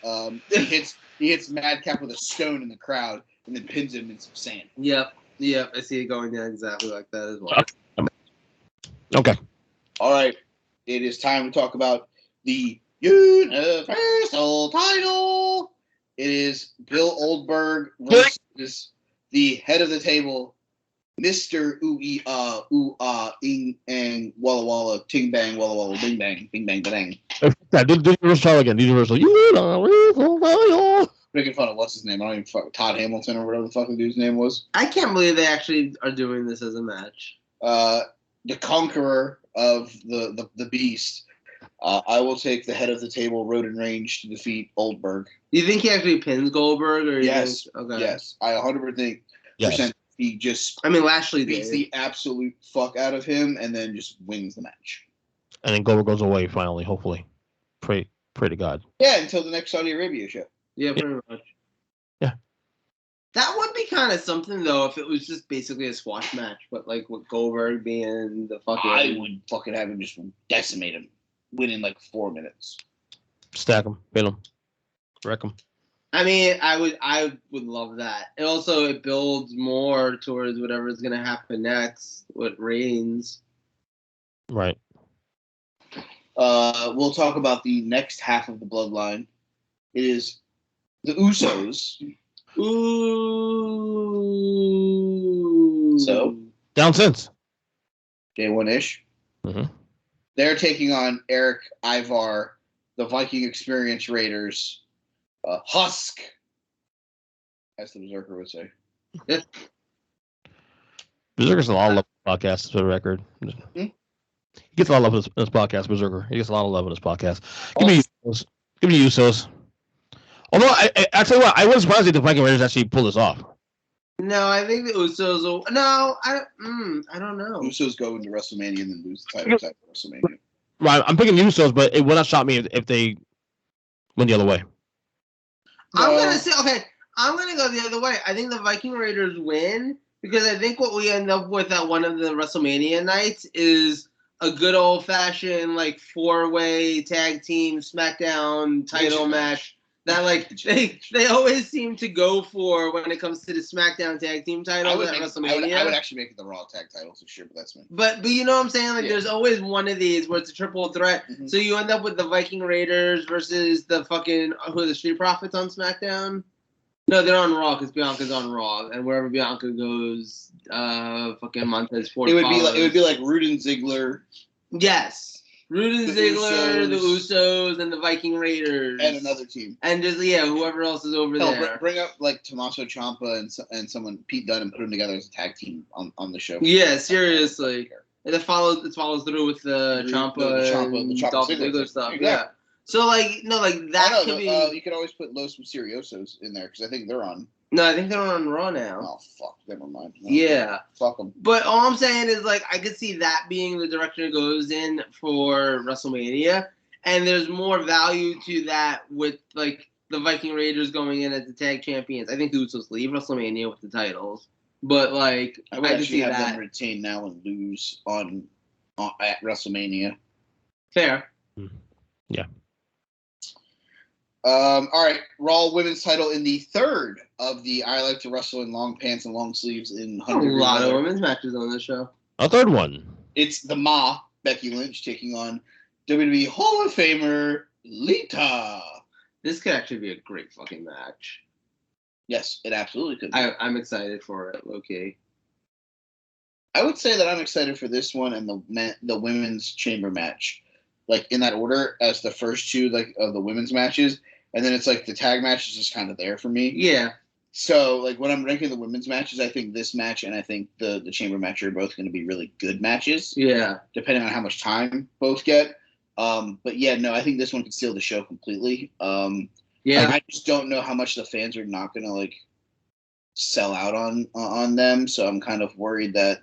He hits Madcap with a stone in the crowd and then pins him in some sand. Yep. I see it going down exactly like that as well. Okay. All right. It is time to talk about the Universal title. It is Bill Oldberg versus the head of the table, Mr. Ing Ang Walla Walla Ting Bang Walla Walla Bing Bang Bing Bang Bang. Yeah, do Universal again. Universal. Making fun of what's his name? I don't even fuck Todd Hamilton or whatever the fuck the dude's name was. I can't believe they actually are doing this as a match. The conqueror of the beast. I will take the head of the table, Roden Range, to defeat Oldberg. You think he actually pins Goldberg? Or Yes. Okay. Yes. I 100% think he just Lashley beats did. the absolute fuck out of him and then just wins the match. And then Goldberg goes away finally, hopefully. Pray to God. Yeah, until the next Saudi Arabia show. Yeah, pretty much. Yeah. That would be kind of something, though, if it was just basically a squash match, but like with Goldberg being the fucking. I would fucking have him just decimate him, win in like 4 minutes. Stack him, pin him, wreck him. I mean, I would love that. And also, it builds more towards whatever's gonna happen next with Reigns. Right. We'll talk about the next half of the bloodline. It is the Usos. Ooh. So Down since. Day one-ish. Mm-hmm. They're taking on Eric, Ivar, the Viking Experience Raiders, Husk, as the Berserker would say. Berserker's a lot of love in this podcast, for the record. He gets a lot of love in this podcast, Berserker. He gets a lot of love in this podcast. Give me Usos. Give me Usos. Although, I tell you what, I was surprised that the Viking Raiders actually pulled this off. No, I think the Usos will. No, I don't know. Usos go into WrestleMania and then lose the title at WrestleMania. Right, I'm picking Usos, but it would not shock me if they went the other way. I'm gonna say I'm gonna go the other way. I think the Viking Raiders win because I think what we end up with at one of the WrestleMania nights is a good old fashioned like 4-way tag team SmackDown title match. That like they always seem to go for when it comes to the SmackDown tag team title at WrestleMania. I would actually make it the Raw tag title for sure, but that's me. But you know what I'm saying? Like there's always one of these where it's a triple threat. Mm-hmm. So you end up with the Viking Raiders versus the fucking the Street Profits on SmackDown. No, they're on Raw because Bianca's on Raw, and wherever Bianca goes, fucking Montez Ford. It would be like Rude and Ziggler. Yes. Rude and Ziggler, the Usos, and the Viking Raiders. And another team. And just, whoever else is over there. Bring up, like, Tommaso Ciampa and someone, Pete Dunne, and put them together as a tag team on the show. Yeah, seriously. And it follows through with the Ciampa and Dolph Ziggler stuff. Yeah. So, that could be... you could always put Los Mysteriosos in there, because I think they're on... No, I think they're on Raw now. Oh, fuck. Never mind. No, yeah. Fuck them. But all I'm saying is, I could see that being the direction it goes in for WrestleMania. And there's more value to that with, the Viking Raiders going in as the tag champions. I think the Usos leave WrestleMania with the titles. But, I could see have that. them retain now and lose at WrestleMania. Fair. Yeah. All right, Raw Women's title in the third of the I Like to Wrestle in Long Pants and Long Sleeves in 100. A lot of women's matches on this show. A third one. It's the Ma, Becky Lynch, taking on WWE Hall of Famer Lita. This could actually be a great fucking match. Yes, it absolutely could be. I'm excited for it, low-key. I would say that I'm excited for this one and the women's chamber match. In that order as the first two, of the women's matches. And then it's the tag match is just kind of there for me. Yeah. So, when I'm ranking the women's matches, I think this match and I think the chamber match are both going to be really good matches. Yeah. Depending on how much time both get. But yeah, no, I think this one could steal the show completely. Yeah. I just don't know how much the fans are not going to, sell out on them. So I'm kind of worried that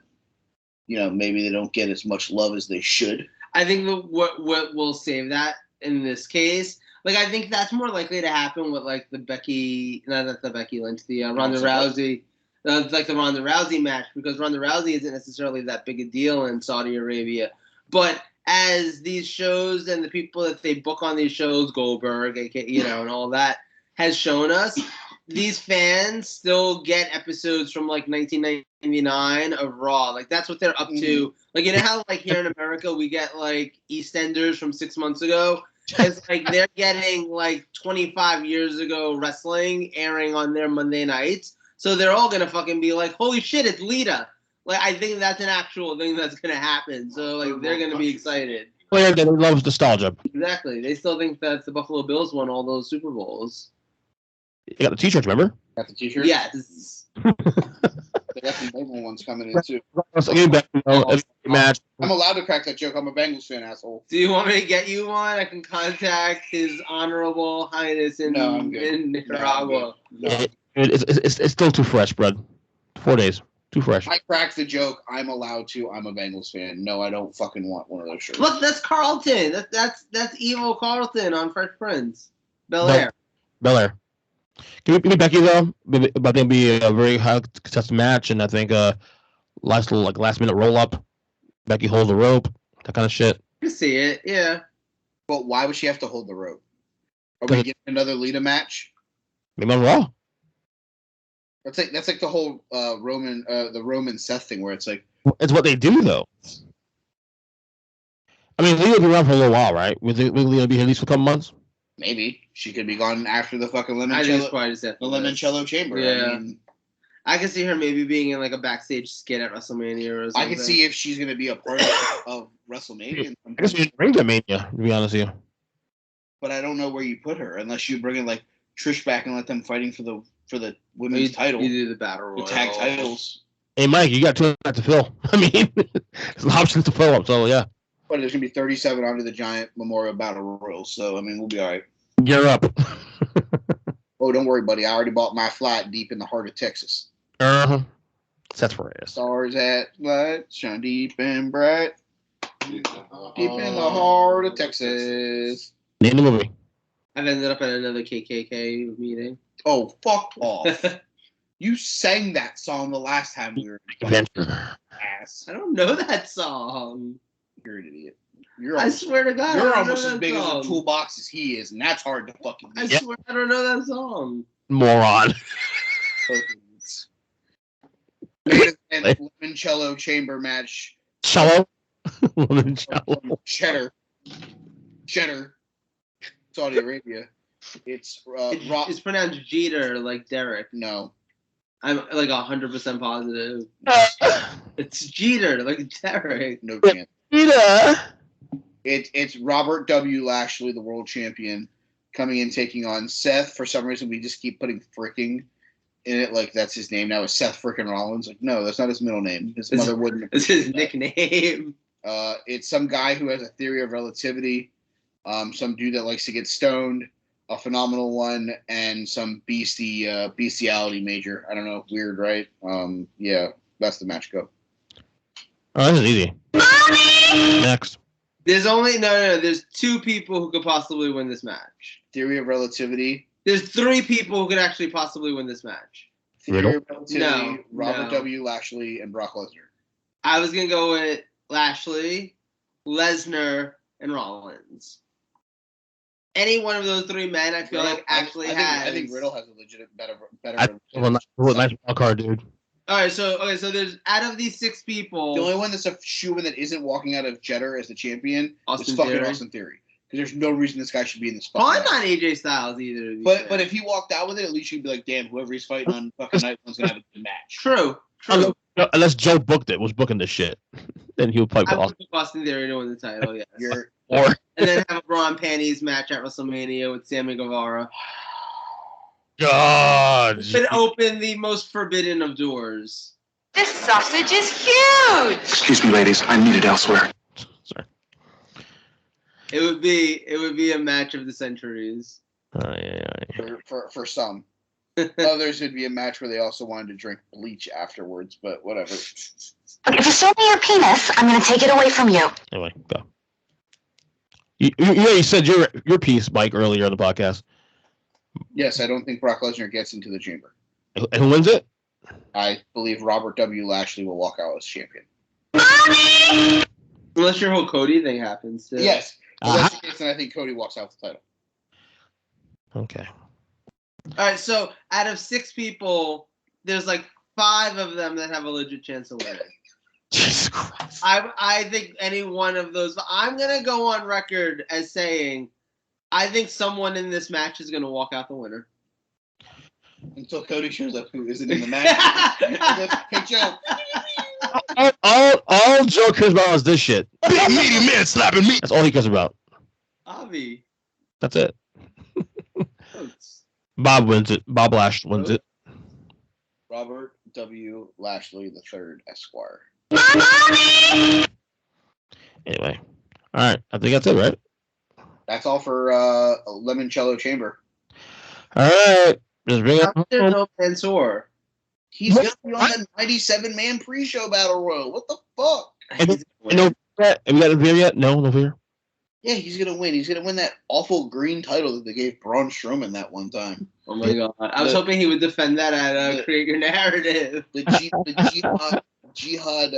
maybe they don't get as much love as they should. I think what will save that in this case, like I think that's more likely to happen with like the Becky, not the Becky Lynch, the Ronda Rousey, like the Ronda Rousey match, because Ronda Rousey isn't necessarily that big a deal in Saudi Arabia, but as these shows and the people that they book on these shows, Goldberg, and all that, has shown us, these fans still get episodes from like 1999 of Raw. Like that's what they're up to. Like how like here in America we get like EastEnders from 6 months ago. It's like they're getting like 25 years ago wrestling airing on their Monday nights. So they're all gonna fucking be like, holy shit, it's Lita. Like I think that's an actual thing that's gonna happen. So like they're gonna be excited. Player that loves nostalgia. Exactly. They still think that the Buffalo Bills won all those Super Bowls. You got the T-shirts, remember? Got the T-shirts? Yes. They got some Bengal ones coming in too. Match. I'm allowed to crack that joke. I'm a Bengals fan, asshole. Do you want me to get you one? I can contact His Honorable Highness in Nicaragua. No. It's still too fresh, bud. 4 days. Too fresh. I cracked the joke. I'm allowed to. I'm a Bengals fan. No, I don't fucking want one of those shirts. Look, that's Carlton. That's evil Carlton on Fresh Prince. Bel Air. Give me Becky though. But I think it'll be a very high contested match, and I think last minute roll up. Becky holds the rope, that kind of shit. You see it, yeah. But why would she have to hold the rope? Are we getting another Lita match? Maybe on Raw. That's like the whole Roman Seth thing where it's like it's what they do though. I mean, Lita will be around for a little while, right? Will Lita be here at least for a couple months? Maybe she could be gone after the fucking Limoncello Chamber. Yeah. I can see her maybe being in like a backstage skit at WrestleMania or something. I can see if she's gonna be a part of WrestleMania. I guess she's bring to Mania, to be honest with you. But I don't know where you put her unless you bring in like Trish back and let them fighting for the women's title. You do the battle royal. The tag titles. Hey Mike, you got 2 nights to fill. I mean, there's options to fill up, so yeah. But there's gonna be 37 Andre the Giant Memorial Battle Royals, so I mean we'll be all right. Gear up. Oh, don't worry, buddy. I already bought my flight deep in the heart of Texas. That's where it is. Stars at light, shine deep and bright. Deep in the heart of Texas. Name the movie. I've ended up at another KKK meeting. Oh, fuck off. You sang that song the last time we were ass. I don't know that song. You're an idiot. I swear to God, you're almost as big as a toolbox as he is, and that's hard to fucking do. I swear I don't know that song. Moron. And Limoncello Chamber match. Cello? Limoncello. Cheddar. Saudi Arabia. It's it's pronounced Jeter, like Derek. No. I'm like 100% positive. It's Jeter, like Derek. No chance. Jeter. It's Robert W. Lashley, the world champion, coming in taking on Seth. For some reason, we just keep putting fricking in it, like that's his name now. Is Seth frickin' Rollins? Like, no, that's not his middle name. His mother wouldn't. It's his nickname. It's some guy who has a theory of relativity. Some dude that likes to get stoned, a phenomenal one, and some bestiality major. I don't know, weird, right? Yeah, that's the match. Go. Oh, this is easy. Mommy! Next. There's only there's 2 people who could possibly win this match. Theory of relativity. There's 3 people who could actually possibly win this match. Theory of relativity. Robert W. Lashley and Brock Lesnar. I was gonna go with Lashley, Lesnar, and Rollins. Any one of those 3 men, I feel like actually has. I think Riddle has a legit better. Nice wild card, dude. All right, so there's out of these 6 people, the only one that's a shoe-in that isn't walking out of Jeddah as the champion is fucking Austin Theory. Because there's no reason this guy should be in this spot. Well, I'm not AJ Styles either. But if he walked out with it, at least you'd be like, damn, whoever he's fighting on fucking night one's gonna have a good match. True. Unless Joe booked it, was booking this shit, then he would fight Austin Theory to win the title. Yes. And then have a bra and panties match at WrestleMania with Sammy Guevara. God. Could open the most forbidden of doors. This sausage is huge! Excuse me, ladies. I'm needed elsewhere. Sorry. It would be a match of the centuries. For some. Others, it'd be a match where they also wanted to drink bleach afterwards, but whatever. If you show me your penis, I'm going to take it away from you. Anyway, go. You said your piece, Mike, earlier in the podcast. Yes, I don't think Brock Lesnar gets into the chamber. And who wins it? I believe Robert W. Lashley will walk out as champion. Unless your whole Cody thing happens. Too. Yes. If that's the case, then I think Cody walks out with the title. Okay. All right, so out of 6 people, there's like 5 of them that have a legit chance of winning. Jesus Christ. I think any one of those. I'm gonna go on record as saying I think someone in this match is gonna walk out the winner. Until Cody shows up, who isn't in the match. Hey, Joe. All Joe cares about is this shit. Big meaty man slapping me. That's all he cares about. Avi. That's it. Bob wins it. Bob Lash wins it. Robert W. Lashley III, Esquire. Anyway. All right. I think that's it, right? That's all for Limoncello Chamber. All right. Just bring it There's no Mansoor. He's going to be on the 97-man pre-show battle royal. What the fuck? No, have we got a beer yet? No beer. Yeah, he's going to win. He's going to win that awful green title that they gave Braun Strowman that one time. Oh my god! I was hoping he would defend that at Create Your Narrative. The Jihad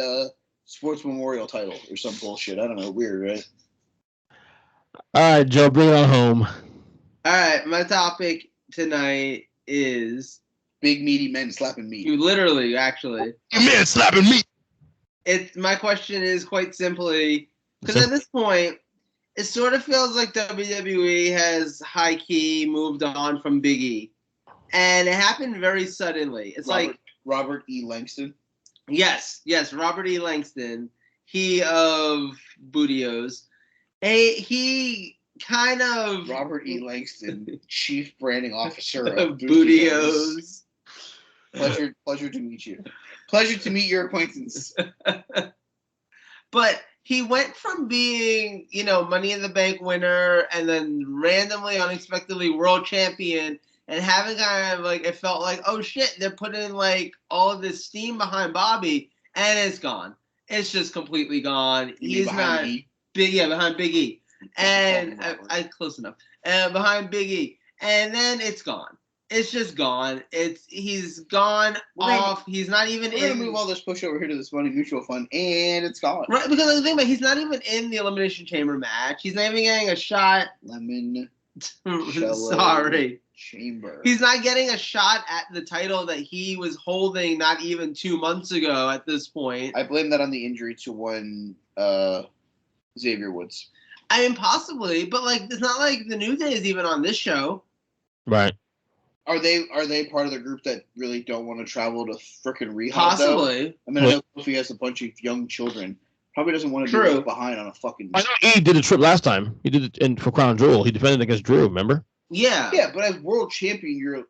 Sports Memorial title or some bullshit. I don't know. Weird, right? All right, Joe, bring it on home. All right, my topic tonight is big meaty men slapping meat. You literally, actually. Man slapping meat. My question is quite simply, because at this point, it sort of feels like WWE has high-key moved on from Big E. And it happened very suddenly. It's Robert E. Langston? Yes, Robert E. Langston. He of Bootios. He kind of... Robert E. Langston, Chief Branding Officer of Bootios. Pleasure to meet you. Pleasure to meet your acquaintance. But he went from being, Money in the Bank winner and then randomly, unexpectedly world champion and having kind of it felt like, oh shit, they're putting all of this steam behind Bobby and it's gone. It's just completely gone. He's not behind Big E. And I close enough. Behind Big E. And then it's gone. It's just gone. He's gone off. He's not even We're going to move all this push over here to this Money Mutual Fund, and it's gone. Right, because the thing about he's not even in the Elimination Chamber match. He's not even getting a shot. Sorry. Chamber. He's not getting a shot at the title that he was holding not even 2 months ago at this point. I blame that on the injury to one Xavier Woods. I mean, possibly, but it's not like the New Day is even on this show. Right. Are they part of the group that really don't want to travel to frickin' rehab? Possibly. Though? I mean, I know Kofi has a bunch of young children. Probably doesn't want to be left behind on a fucking. I know he did a trip last time. He did it for Crown Jewel. He defended against Drew. Remember? Yeah. Yeah, but as world champion, you're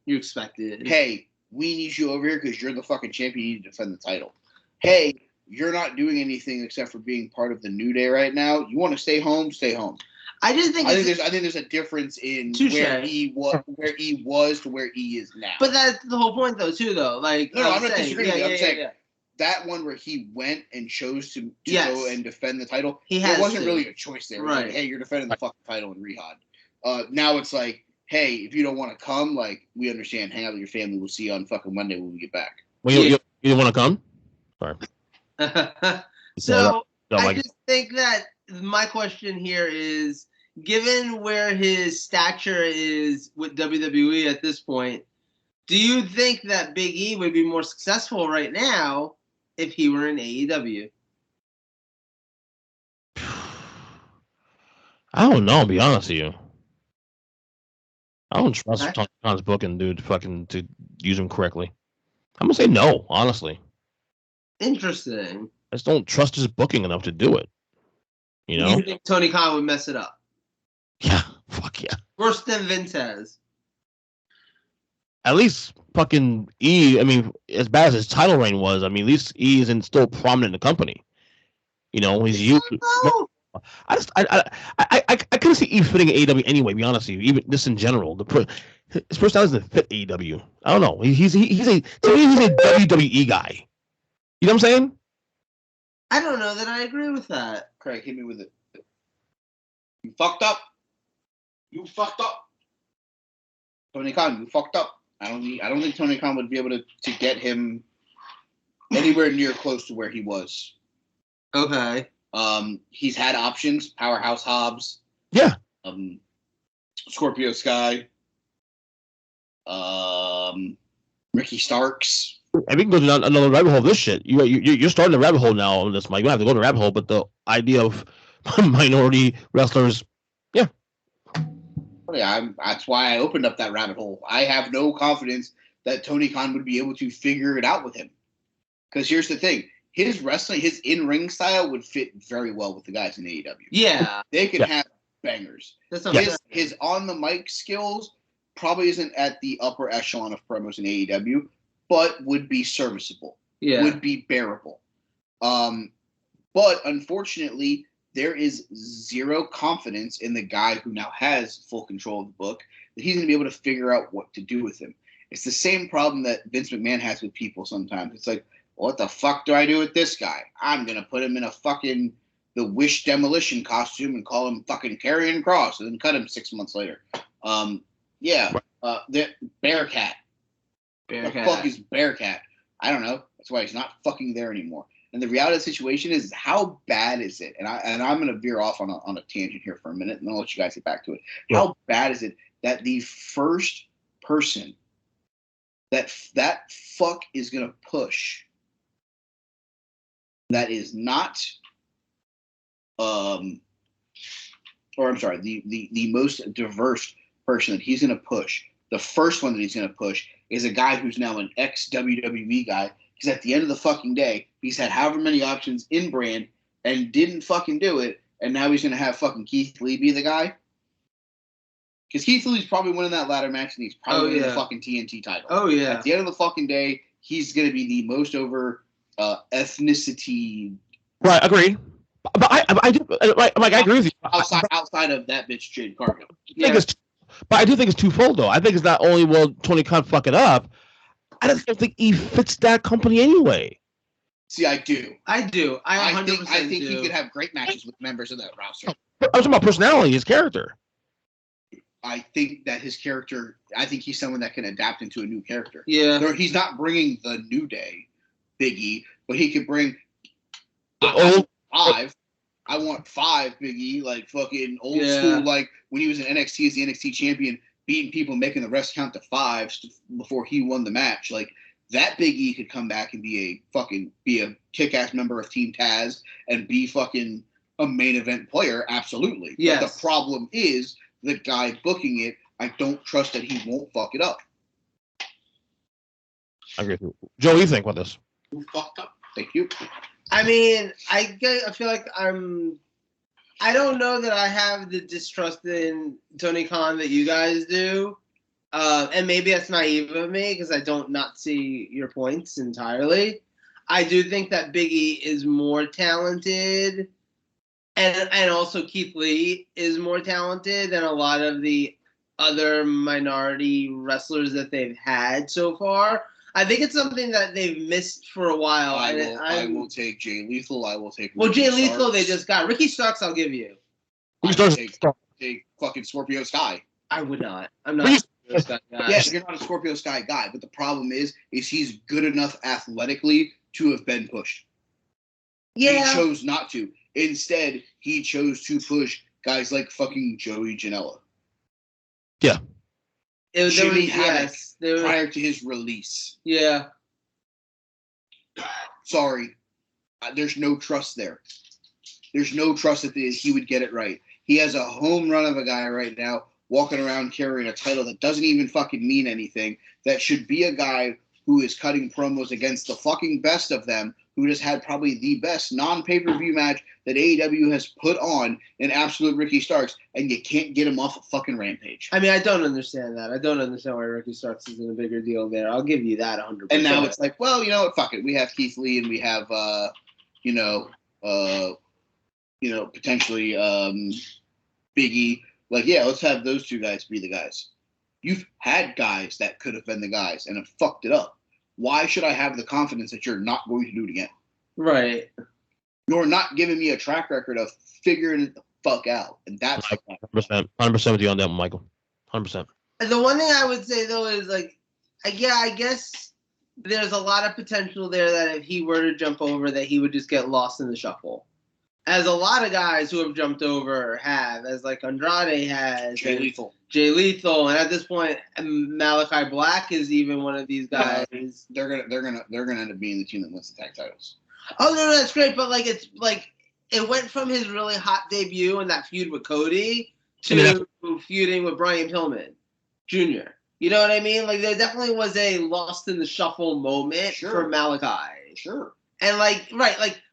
you expected. Hey, we need you over here because you're the fucking champion. You need to defend the title. Hey, you're not doing anything except for being part of the New Day right now. You want to stay home? Stay home. I think there's a difference in where he was to where he is now. But that's the whole point, though. No, I'm not disagreeing with you. I'm saying that one where he went and chose to go and defend the title. There wasn't really a choice there. Right? Hey, you're defending the fucking title in Rehab. Now it's hey, if you don't want to come, we understand. Hang out with your family. We'll see you on fucking Monday when we get back. Well, you don't want to come? Sorry. So I just think that my question here is, given where his stature is with WWE at this point, do you think that Big E would be more successful right now if he were in AEW? I don't know, to be honest with you. I don't trust Tony Khan's booking, dude, to use him correctly. I'm going to say no, honestly. Interesting. I just don't trust his booking enough to do it. You think Tony Khan would mess it up? Yeah, fuck yeah. Worse than Vince has. At least fucking E, as bad as his title reign was, at least E isn't still prominent in the company. He's used. I couldn't see E fitting in AEW anyway, to be honest with you. Even this in general. his personality doesn't fit AEW. I don't know. He's a WWE guy. You know what I'm saying? I don't know that I agree with that. Craig, hit me with it. You fucked up. You fucked up. Tony Khan, you fucked up. I don't think Tony Khan would be able to get him anywhere near close to where he was. Okay. He's had options. Powerhouse Hobbs. Yeah. Scorpio Sky. Ricky Starks. And we can go down another rabbit hole of this shit. You're starting a rabbit hole now on this, Mike. You don't have to go to a rabbit hole, but the idea of minority wrestlers, yeah. That's why I opened up that rabbit hole. I have no confidence that Tony Khan would be able to figure it out with him. Because here's the thing. His wrestling, his in-ring style would fit very well with the guys in AEW. Yeah. They can have bangers. That's His on-the-mic skills probably isn't at the upper echelon of promos in AEW, but would be serviceable. Yeah. Would be bearable. But unfortunately, there is zero confidence in the guy who now has full control of the book that he's going to be able to figure out what to do with him. It's the same problem that Vince McMahon has with people sometimes. It's like, what the fuck do I do with this guy? I'm going to put him in a fucking the Wish Demolition costume and call him fucking Karrion Kross and then cut him 6 months later. The Bearcat. The fuck is Bearcat? I don't know. That's why he's not fucking there anymore. And the reality of the situation is how bad is it? And I'm going to veer off on a tangent here for a minute, and I'll let you guys get back to it. Yeah. How bad is it that the first person that fuck is going to push that is not, the most diverse person that he's going to push, the first one that he's going to push is a guy who's now an ex-WWE guy. Because at the end of the fucking day, he's had however many options in brand and didn't fucking do it, and now he's going to have fucking Keith Lee be the guy? Because Keith Lee's probably winning that ladder match, and he's probably winning the fucking TNT title. Oh, yeah. At the end of the fucking day, he's going to be the most over ethnicity. Right, agreed. But I agree with you. Outside of that bitch, Jade Cargill. But I do think it's twofold, though. I think it's not only will Tony Khan fuck it up, I don't think he fits that company anyway. See, I do. I 100% think he could have great matches with members of that roster. I'm talking about personality, his character. I think that his character, I think he's someone that can adapt into a new character. Yeah. He's not bringing the New Day, Big E, but he could bring five. I want 5 Big E, like fucking old school, like when he was in NXT as the NXT champion, beating people, making the rest count to 5 before he won the match. Like that Big E could come back and be a kick-ass member of Team Taz and be fucking a main event player. Absolutely. Yes. But the problem is the guy booking it. I don't trust that he won't fuck it up. I agree. Joe, what do you think about this? You fucked up. Thank you. I mean, I feel like I don't know that I have the distrust in Tony Khan that you guys do. And maybe that's naive of me because I don't not see your points entirely. I do think that Big E is more talented, and also Keith Lee is more talented than a lot of the other minority wrestlers that they've had so far. I think it's something that they've missed for a while. I will take Jay Lethal. I will take. Jay Lethal they just got. Ricky Starks, I'll give you. Take fucking Scorpio Sky. I would not. I'm not a Scorpio Sky guy. Yes, you're not a Scorpio Sky guy, but the problem is he's good enough athletically to have been pushed. Yeah. He chose not to. Instead, he chose to push guys like fucking Joey Janela. Yeah. Jimmy Havoc prior to his release. Yeah. Sorry. There's no trust there. There's no trust that he would get it right. He has a home run of a guy right now walking around carrying a title that doesn't even fucking mean anything. That should be a guy who is cutting promos against the fucking best of them, who just had probably the best non-pay-per-view match that AEW has put on in Absolute Ricky Starks, and you can't get him off a fucking Rampage. I mean, I don't understand that. I don't understand why Ricky Starks isn't a bigger deal there. I'll give you that 100%. And now it's like, well, you know what? Fuck it. We have Keith Lee and we have, potentially Big E. Like, yeah, let's have those two guys be the guys. You've had guys that could have been the guys and have fucked it up. Why should I have the confidence that you're not going to do it again? Right. You're not giving me a track record of figuring it the fuck out. And that's 100% with you on that one, Michael. 100%. The one thing I would say, though, is, like, yeah, I guess there's a lot of potential there that if he were to jump over, that he would just get lost in the shuffle. As a lot of guys who have jumped over have, as like Andrade has, Jay Lethal. And at this point, Malachi Black is even one of these guys. They're gonna end up being the team that wins the tag titles. Oh no, that's great, but like it's like it went from his really hot debut and that feud with Cody to feuding with Brian Pillman Jr. You know what I mean? Like there definitely was a lost in the shuffle moment for Malachi. Sure. And like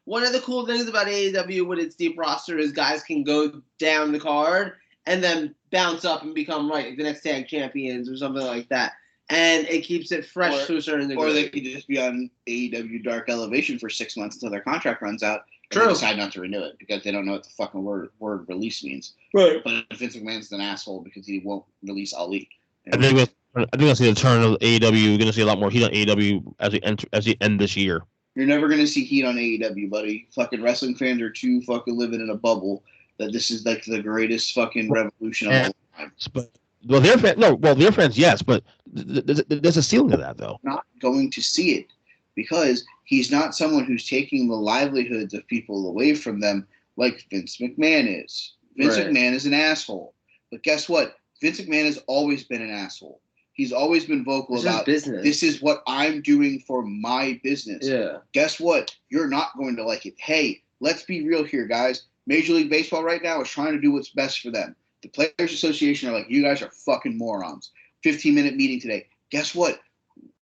one of the cool things about AEW with its deep roster is guys can go down the card and then bounce up and become the next tag champions or something like that. And it keeps it fresh to a certain degree. Or they could just be on AEW Dark Elevation for 6 months until their contract runs out. And they decide not to renew it because they don't know what the fucking word release means. Right. But Vince McMahon's an asshole because he won't release Ali. I think I'll see the turn of AEW. You're going to see a lot more heat on AEW as we end this year. You're never going to see heat on AEW, buddy. Fucking wrestling fans are too fucking living in a bubble that this is like the greatest fucking revolution of all time. But, their fans, yes, but there's a ceiling to that, though. Not going to see it because he's not someone who's taking the livelihoods of people away from them like Vince McMahon is. Vince McMahon is an asshole. But guess what? Vince McMahon has always been an asshole. He's always been vocal about business. This is what I'm doing for my business. Yeah. Guess what? You're not going to like it. Hey, let's be real here, guys. Major League Baseball right now is trying to do what's best for them. The Players Association are like, you guys are fucking morons. 15-minute meeting today. Guess what?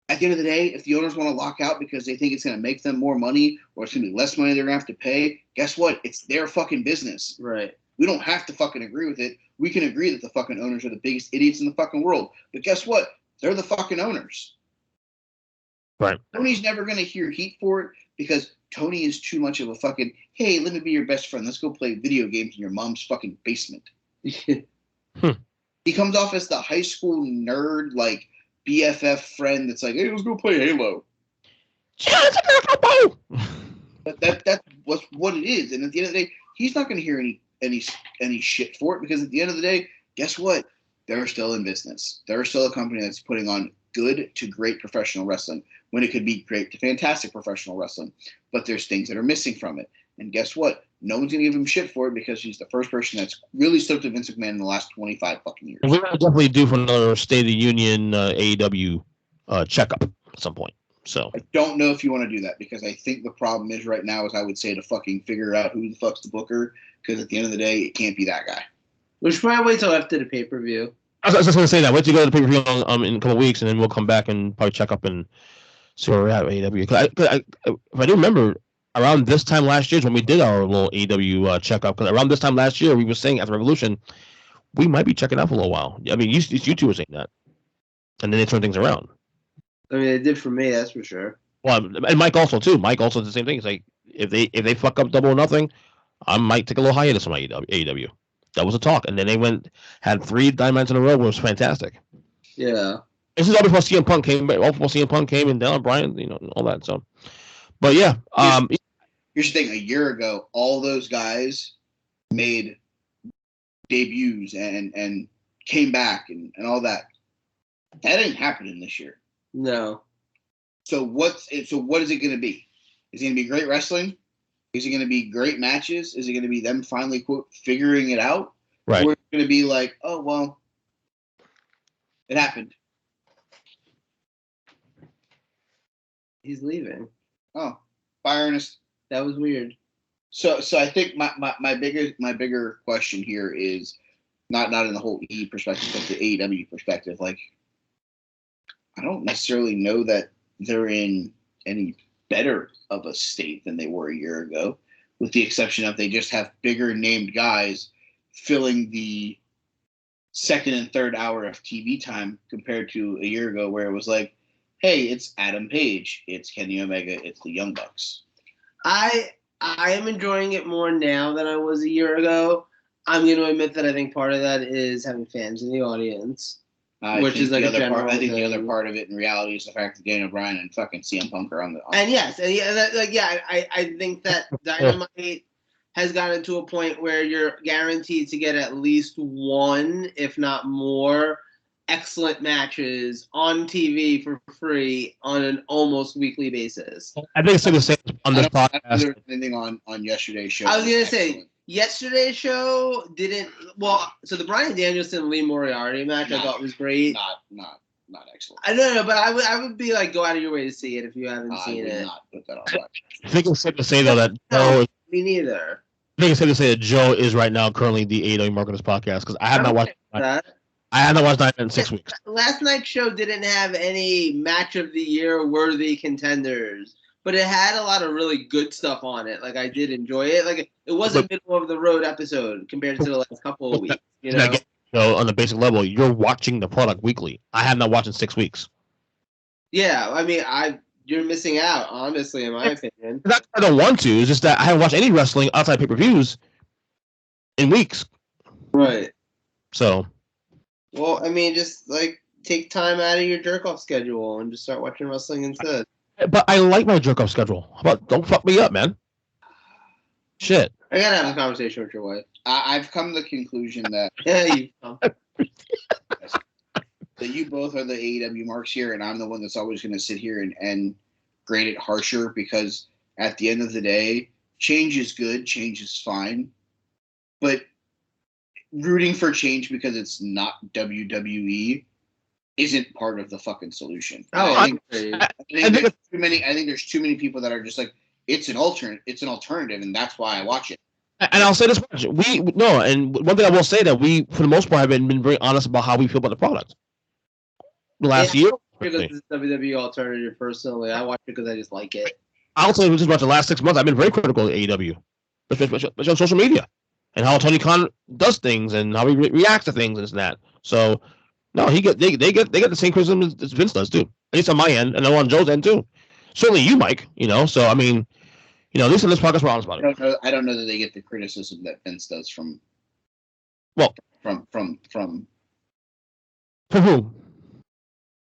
At the end of the day, if the owners want to lock out because they think it's going to make them more money or it's going to be less money they're going to have to pay, guess what? It's their fucking business. Right. We don't have to fucking agree with it. We can agree that the fucking owners are the biggest idiots in the fucking world. But guess what? They're the fucking owners. Right. Tony's never going to hear heat for it because Tony is too much of a fucking, hey, let me be your best friend. Let's go play video games in your mom's fucking basement. He comes off as the high school nerd, like BFF friend that's like, hey, let's go play Halo. But that's what it is. And at the end of the day, he's not going to hear any shit for it because at the end of the day, guess what? They're still in business. They're still a company that's putting on good to great professional wrestling when it could be great to fantastic professional wrestling. But there's things that are missing from it. And guess what? No one's going to give him shit for it because he's the first person that's really stood up to Vince McMahon in the last 25 fucking years. We're going to definitely do for another State of the Union AEW checkup at some point. So I don't know if you want to do that because I think the problem is right now is I would say to fucking figure out who the fuck's the booker because at the end of the day, it can't be that guy. We should probably wait till after the pay-per-view. I was just going to say that. Wait to go to the pay-per-view in a couple of weeks, and then we'll come back and probably check up and see where we're at with AEW. If I do remember, around this time last year is when we did our little AEW checkup. Because around this time last year, we were saying after Revolution, we might be checking out for a little while. I mean, you two were saying that. And then they turned things around. I mean, it did for me, that's for sure. Well, and Mike also, too. Mike also did the same thing. It's like, if they fuck up Double or Nothing, I might take a little hiatus from AEW. That was a talk. And then they had 3 Diamonds in a row, which was fantastic. Yeah. This is all before CM Punk came, and Daniel Bryan, all that. So, but yeah. Here's the thing. A year ago, all those guys made debuts and came back and all that. That ain't happening this year. No. So what is it going to be? Is it going to be great wrestling? Is it going to be great matches? Is it going to be them finally, quote, figuring it out? Right. Or is it going to be like, oh, well, it happened. He's leaving. Oh, bye, Ernest. That was weird. So I think my bigger question here is not in the whole E perspective, but the AEW perspective. Like, I don't necessarily know that they're in any better of a state than they were a year ago, with the exception of they just have bigger named guys filling the second and third hour of TV time compared to a year ago where it was like, hey, it's Adam Page, it's Kenny Omega, it's the Young Bucks. I am enjoying it more now than I was a year ago. I'm going to admit that I think part of that is having fans in the audience. Which is like the a other part. general I think the thing. other part of it in reality is the fact that Daniel Bryan and fucking CM Punk are on the. And yes, and I think that Dynamite has gotten to a point where you're guaranteed to get at least one, if not more, excellent matches on TV for free on an almost weekly basis. I think it's still the same on this I don't think podcast. there was anything on yesterday's show. I was gonna Excellent. say yesterday's show didn't. Well, so the Bryan Danielson Lee Moriarty match I thought was great. Not excellent. I don't know, but I would be like, go out of your way to see it if you haven't I seen would it. not put that on. Black. I think it's safe to say though that No, Joe. me neither. I think it's safe to say that Joe is right now currently the AEW mark on this podcast because I have not watched. that. I have not watched Dynamite in 6 weeks. Last night's show didn't have any match of the year worthy contenders, but it had a lot of really good stuff on it. Like I did enjoy it. Like it was a middle of the road episode compared to the last couple of weeks. You know. So on the basic level, you're watching the product weekly. I have not watched in 6 weeks. Yeah, I mean, you're missing out, honestly, in my opinion. Not that I don't want to. It's just that I haven't watched any wrestling outside pay-per-views in weeks. Right. So. Well, I mean, just like take time out of your jerk-off schedule and just start watching wrestling instead. But I like my jerk-off schedule. How about don't fuck me up, man? Shit. I gotta have a conversation with your wife. I've come to the conclusion that that you both are the AEW marks here, and I'm the one that's always going to sit here and grade it harsher because at the end of the day, change is good, change is fine, but rooting for change because it's not WWE isn't part of the fucking solution. I think there's too many people that are just like, it's an alternative, and that's why I watch it. And I'll say this much: and one thing I will say that we, for the most part, have been very honest about how we feel about the product. The last year, because it's WWE alternative. Personally, I watch it because I just like it. I'll tell you just about the last 6 months. I've been very critical of AEW, especially on social media, and how Tony Khan does things and how he reacts to things and this and that. So, no, they get the same criticism as Vince does too. At least on my end, and on Joe's end too. Certainly you, Mike. So I mean. At least in this podcast, we're honest about it. I don't know that they get the criticism that Vince does from. Well, from whom?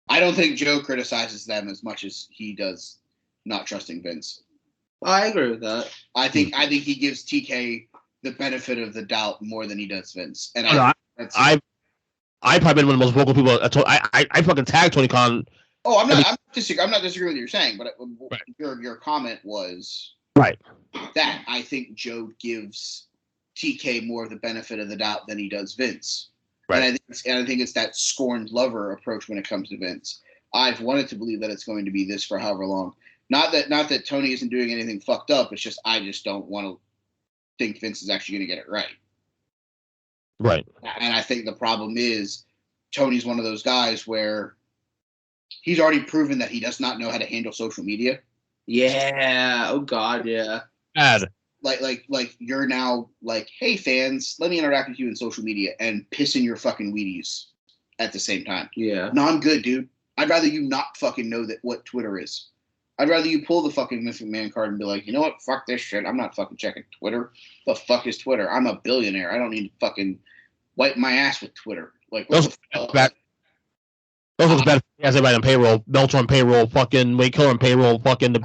I don't think Joe criticizes them as much as he does not trusting Vince. I agree with that. I think he gives TK the benefit of the doubt more than he does Vince. And I've probably been one of the most vocal people. I fucking tagged Tony Khan. Oh, I'm not disagreeing with what you're saying, but right. Your comment was. Right. That I think Joe gives TK more of the benefit of the doubt than he does Vince. Right. And I think it's that scorned lover approach when it comes to Vince. I've wanted to believe that it's going to be this for however long. Not that Tony isn't doing anything fucked up. It's just I just don't want to think Vince is actually going to get it right. Right. And I think the problem is Tony's one of those guys where he's already proven that he does not know how to handle social media. Yeah. Oh God. Yeah. Bad. Like you're now like, hey fans, let me interact with you in social media and piss in your fucking Wheaties at the same time. Yeah. No, I'm good, dude. I'd rather you not fucking know what Twitter is. I'd rather you pull the fucking Vince McMahon card and be like, you know what? Fuck this shit. I'm not fucking checking Twitter. The fuck is Twitter? I'm a billionaire. I don't need to fucking wipe my ass with Twitter. Like what the fuck? Those looks bad. He has everybody on payroll. Belcher on payroll. Fucking Wade Killer on payroll. Fucking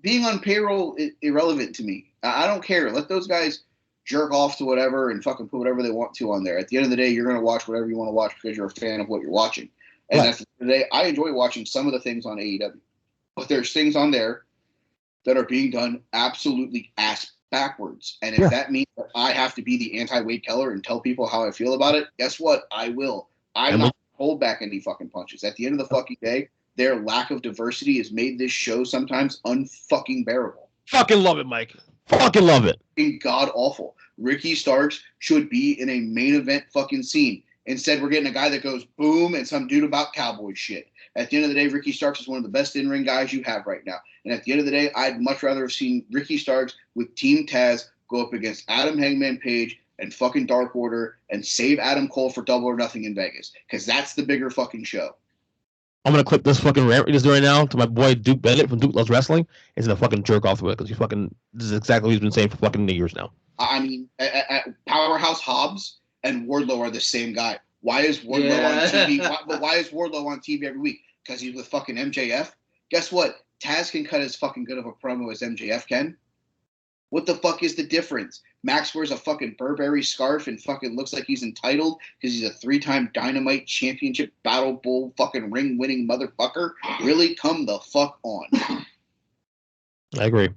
being on payroll is irrelevant to me. I don't care. Let those guys jerk off to whatever and fucking put whatever they want to on there. At the end of the day, you're going to watch whatever you want to watch because you're a fan of what you're watching. And at the end of the day, I enjoy watching some of the things on AEW. But there's things on there that are being done absolutely ass backwards. And if that means that I have to be the anti-Wade Keller and tell people how I feel about it, guess what? I will. I'm not hold back any fucking punches. At the end of the fucking day, their lack of diversity has made this show sometimes unfucking bearable. Fucking love it, Mike. Fucking love it. God awful. Ricky Starks should be in a main event fucking scene. Instead, we're getting a guy that goes boom and some dude about cowboy shit. At the end of the day, Ricky Starks is one of the best in-ring guys you have right now. And at the end of the day, I'd much rather have seen Ricky Starks with Team Taz go up against Adam Hangman Page and fucking Dark Order and save Adam Cole for Double or Nothing in Vegas. Because that's the bigger fucking show. I'm going to clip this fucking rant we just doing right now to my boy Duke Bennett from Duke Loves Wrestling. He's going to fucking jerk off with it because this is exactly what he's been saying for fucking years now. I mean, Powerhouse Hobbs and Wardlow are the same guy. Why is Wardlow on TV? Why is Wardlow on TV every week? Because he's with fucking MJF. Guess what? Taz can cut as fucking good of a promo as MJF can. What the fuck is the difference? Max wears a fucking Burberry scarf and fucking looks like he's entitled because he's a 3-time Dynamite Championship Battle Bull fucking ring-winning motherfucker. Really, come the fuck on. I agree.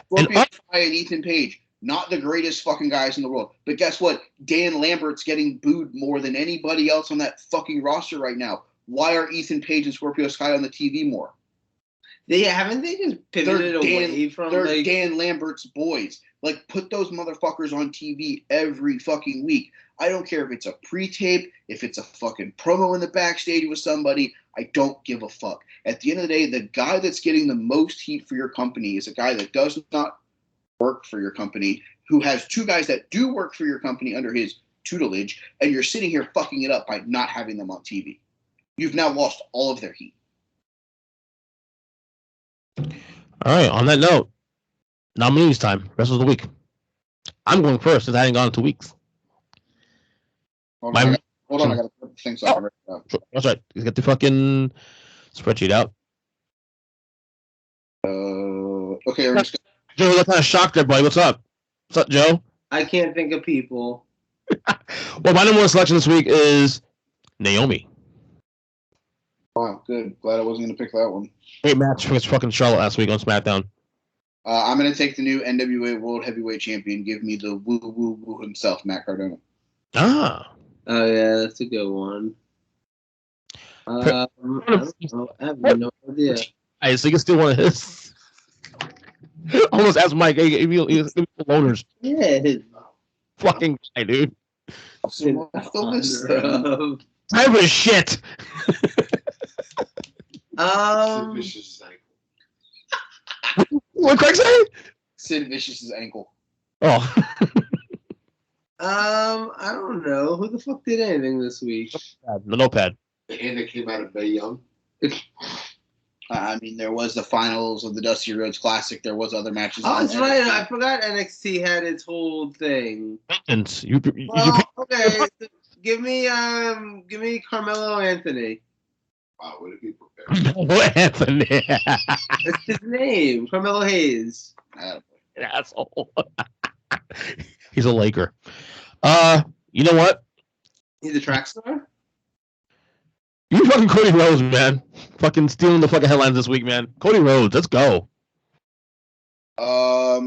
Scorpio Sky and Ethan Page, not the greatest fucking guys in the world. But guess what? Dan Lambert's getting booed more than anybody else on that fucking roster right now. Why are Ethan Page and Scorpio Sky on the TV more? Haven't they just pivoted away from they're Dan Lambert's boys. Like, put those motherfuckers on TV every fucking week. I don't care if it's a pre-tape, if it's a fucking promo in the backstage with somebody. I don't give a fuck. At the end of the day, the guy that's getting the most heat for your company is a guy that does not work for your company, who has 2 guys that do work for your company under his tutelage, and you're sitting here fucking it up by not having them on TV. You've now lost all of their heat. All right, on that note, nominees time, rest of the week. I'm going first since I hadn't gone in 2 weeks. Hold on, I gotta put the things up. That's right. You get the fucking spreadsheet out. Okay, Ernest. Joe, look kind of shocked there, buddy. What's up? What's up, Joe? I can't think of people. Well, my number 1 selection this week is Naomi. Wow, good. Glad I wasn't going to pick that one. Great match against fucking Charlotte last week on SmackDown. I'm going to take the new NWA World Heavyweight Champion. Give me the woo himself, Matt Cardona. Ah. Oh, yeah, that's a good one. I have no idea. I so you can steal one of his. Almost ask Mike, hey, give me loners. Yeah. Fucking guy, dude. So what's the list then? Time for shit. Sid Vicious's ankle. What Craig say? Sid Vicious's ankle. Oh. I don't know. Who the fuck did anything this week? The notepad. The hand that came out of Mae Young. I mean, there was the finals of the Dusty Rhodes Classic. There was other matches. Oh, that's right. I forgot NXT had its whole thing. And Okay. Give me Carmelo Anthony. Wow, would it be prepared? What Anthony? That's his name, Carmelo Hayes. Asshole. He's a Laker. You know what? He's a track star? You fucking Cody Rhodes, man. Fucking stealing the fucking headlines this week, man. Cody Rhodes, let's go. I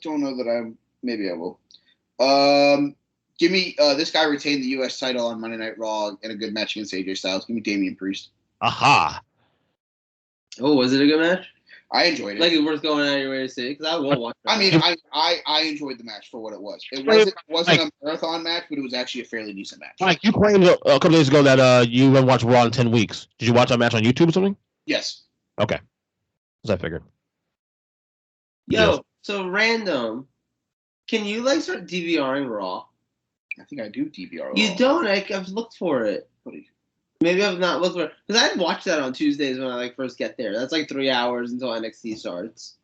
don't know that maybe I will. Give me this guy retained the U.S. title on Monday Night Raw in a good match against AJ Styles. Give me Damian Priest. Aha. Oh, was it a good match? I enjoyed it. Like it's worth going out of your way to see because I will watch that. I mean, I enjoyed the match for what it was. It wasn't a marathon match, but it was actually a fairly decent match. Mike, you claimed a couple days ago that you haven't watched Raw in 10 weeks. Did you watch that match on YouTube or something? Yes. Okay. As I figured. Yo, so random. Can you like start DVRing Raw? I think I do DVR. You don't. I've looked for it. Maybe I've not looked for it because I'd watch that on Tuesdays when I first get there. That's like 3 hours until NXT starts.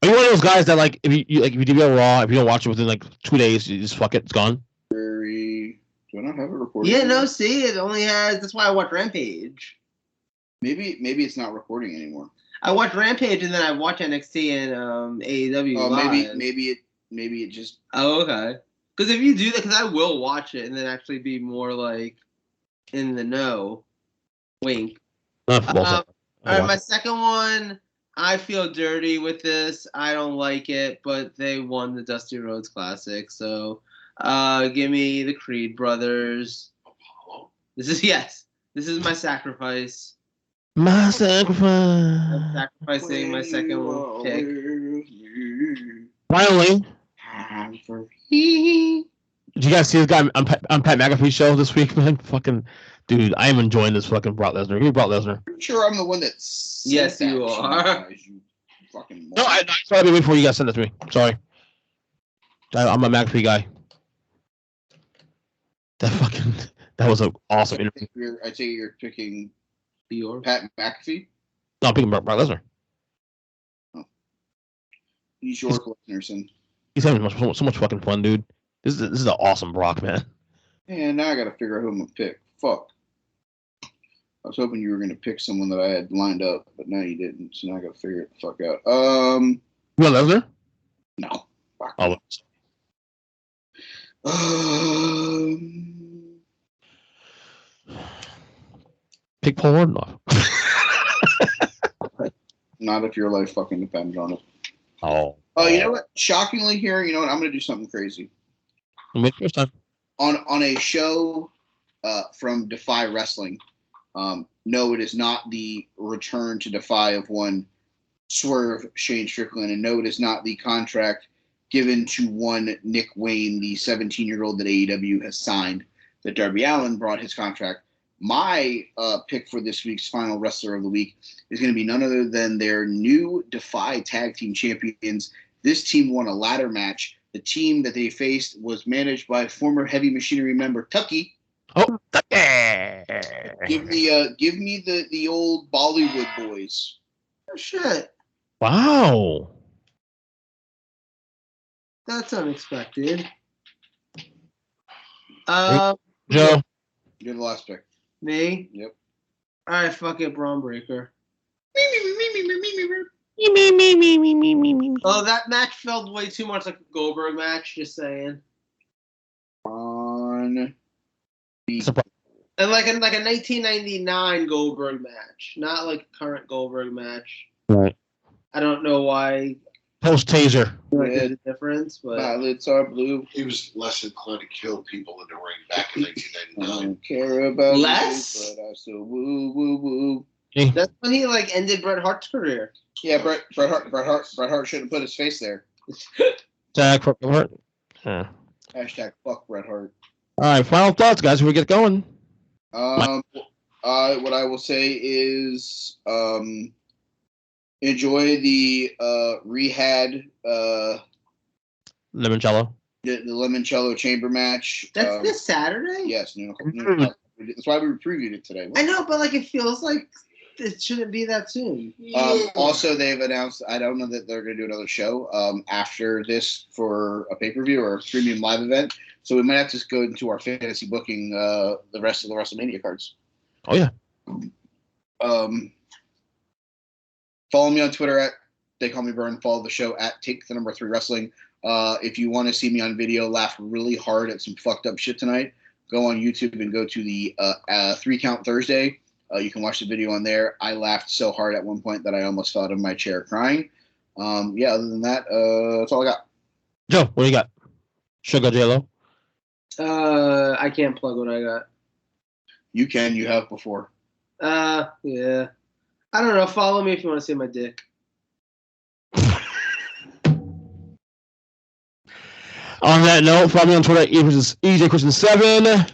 Are you one of those guys that if you DVR Raw, if you don't watch it within 2 days, you just fuck it, it's gone? Do I not have it recorded? Yeah, no. See, it only has. That's why I watch Rampage. Maybe it's not recording anymore. I watch Rampage and then I watch NXT and AEW. Oh, live. maybe it just. Oh, okay. Because if you do that, because I will watch it and then actually be more in the know. Wink. All right, my second one. I feel dirty with this. I don't like it, but they won the Dusty Rhodes Classic, so give me the Creed brothers. Apollo. This is my sacrifice. My sacrifice. I'm sacrificing my second one pick. Finally. Did you guys see this guy on Pat McAfee's show this week, man? Fucking dude, I am enjoying this fucking Brock Lesnar. Give me Brock Lesnar. I'm sure I'm the one that. Yes, you are. You fucking. No, I tried to be waiting for you guys to send it to me. Sorry. I'm a McAfee guy. That was an awesome interview. I take it you're picking Dior. Pat McAfee. No, I'm picking Brock Lesnar. Oh. He's your Lesnar. He's having so much fucking fun, dude. This is an awesome Brock, man. And now I got to figure out who I'm going to pick. Fuck. I was hoping you were going to pick someone that I had lined up, but now you didn't. So now I got to figure it the fuck out. You want Lesnar? No. Fuck. Pick Paul Orndorff. Not if your life fucking depends on it. Oh. Oh, you know what? Shockingly here, you know what? I'm going to do something crazy. First time. On a show from Defy Wrestling, no, it is not the return to Defy of one Swerve Shane Strickland, and no, it is not the contract given to one Nick Wayne, the 17-year-old that AEW has signed, that Darby Allin brought his contract. My pick for this week's final wrestler of the week is going to be none other than their new Defy Tag Team Champions. This team won a ladder match. The team that they faced was managed by former Heavy Machinery member Tucky. Oh, Give me the old Bollywood boys. Oh, shit. wow. That's unexpected. Joe. You're the last pick. Me? Yep. All right, fuck it, Braun Breaker. Oh, that match felt way too much like a Goldberg match, just saying. On And like a 1999 Goldberg match, not like a current Goldberg match. Right. I don't know why Post taser. there's a difference, but violets are blue. He was less inclined to kill people in the ring back in I 1999. don't care about Less? you, but I still woo woo woo. that's when he like ended Bret Hart's career. Yeah, Bret Hart shouldn't put his face there. Tag for Hart. Huh. Hashtag fuck Bret Hart. All right, final thoughts, guys. Before we get going. What I will say is enjoy the Rehab Limoncello. the Limoncello chamber match. That's this Saturday? Yes, that's why we previewed it today. I know, but like it feels like it shouldn't be that soon. Also, they've announced, I don't know that they're going to do another show after this for a pay-per-view or a premium live event. So we might have to go into our fantasy booking the rest of the WrestleMania cards. Oh, yeah. Follow me on Twitter at They Call Me Burn. Follow the show at Take3 Wrestling. If you want to see me on video laugh really hard at some fucked up shit tonight, go on YouTube and go to the 3 Count Thursday. You can watch the video on there. I laughed so hard at one point that I almost fell out of my chair crying. Other than that, that's all I got. Joe, what do you got? Sugar J-Lo? I can't plug what I got. You can. You have before. Yeah. I don't know. Follow me if you want to see my dick. On that note, follow me on Twitter, EJ Christian 7,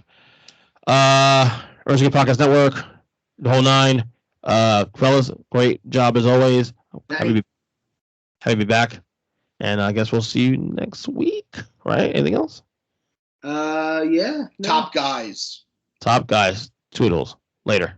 Earnestly Podcast Network, the whole 9. Fellas, great job as always. Happy to be back. And I guess we'll see you next week, right? Anything else? Yeah. No. Top guys. Top guys. Toodles. Later.